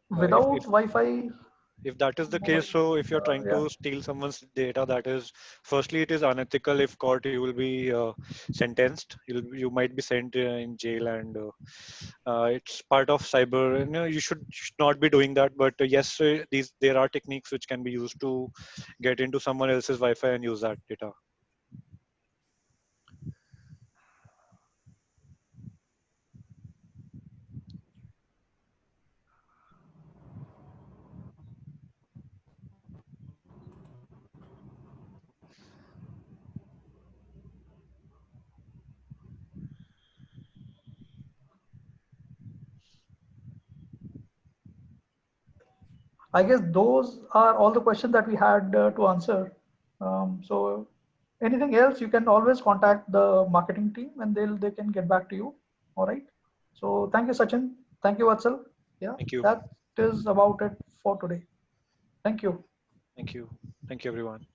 Without Wi-Fi. If that is the case, so if you're trying to steal someone's data, that is, firstly, it is unethical. If caught, you will be sentenced. You might be sent in jail, and it's part of cyber. You should not be doing that. But yes, there are techniques which can be used to get into someone else's Wi-Fi and use that data. I guess those are all the questions that we had to answer. So anything else, you can always contact the marketing team and they can get back to you. All right. So thank you, Sachin. Thank you, Vatsal. Yeah, Thank you. that is about it for today. Thank you. Thank you. Thank you, everyone.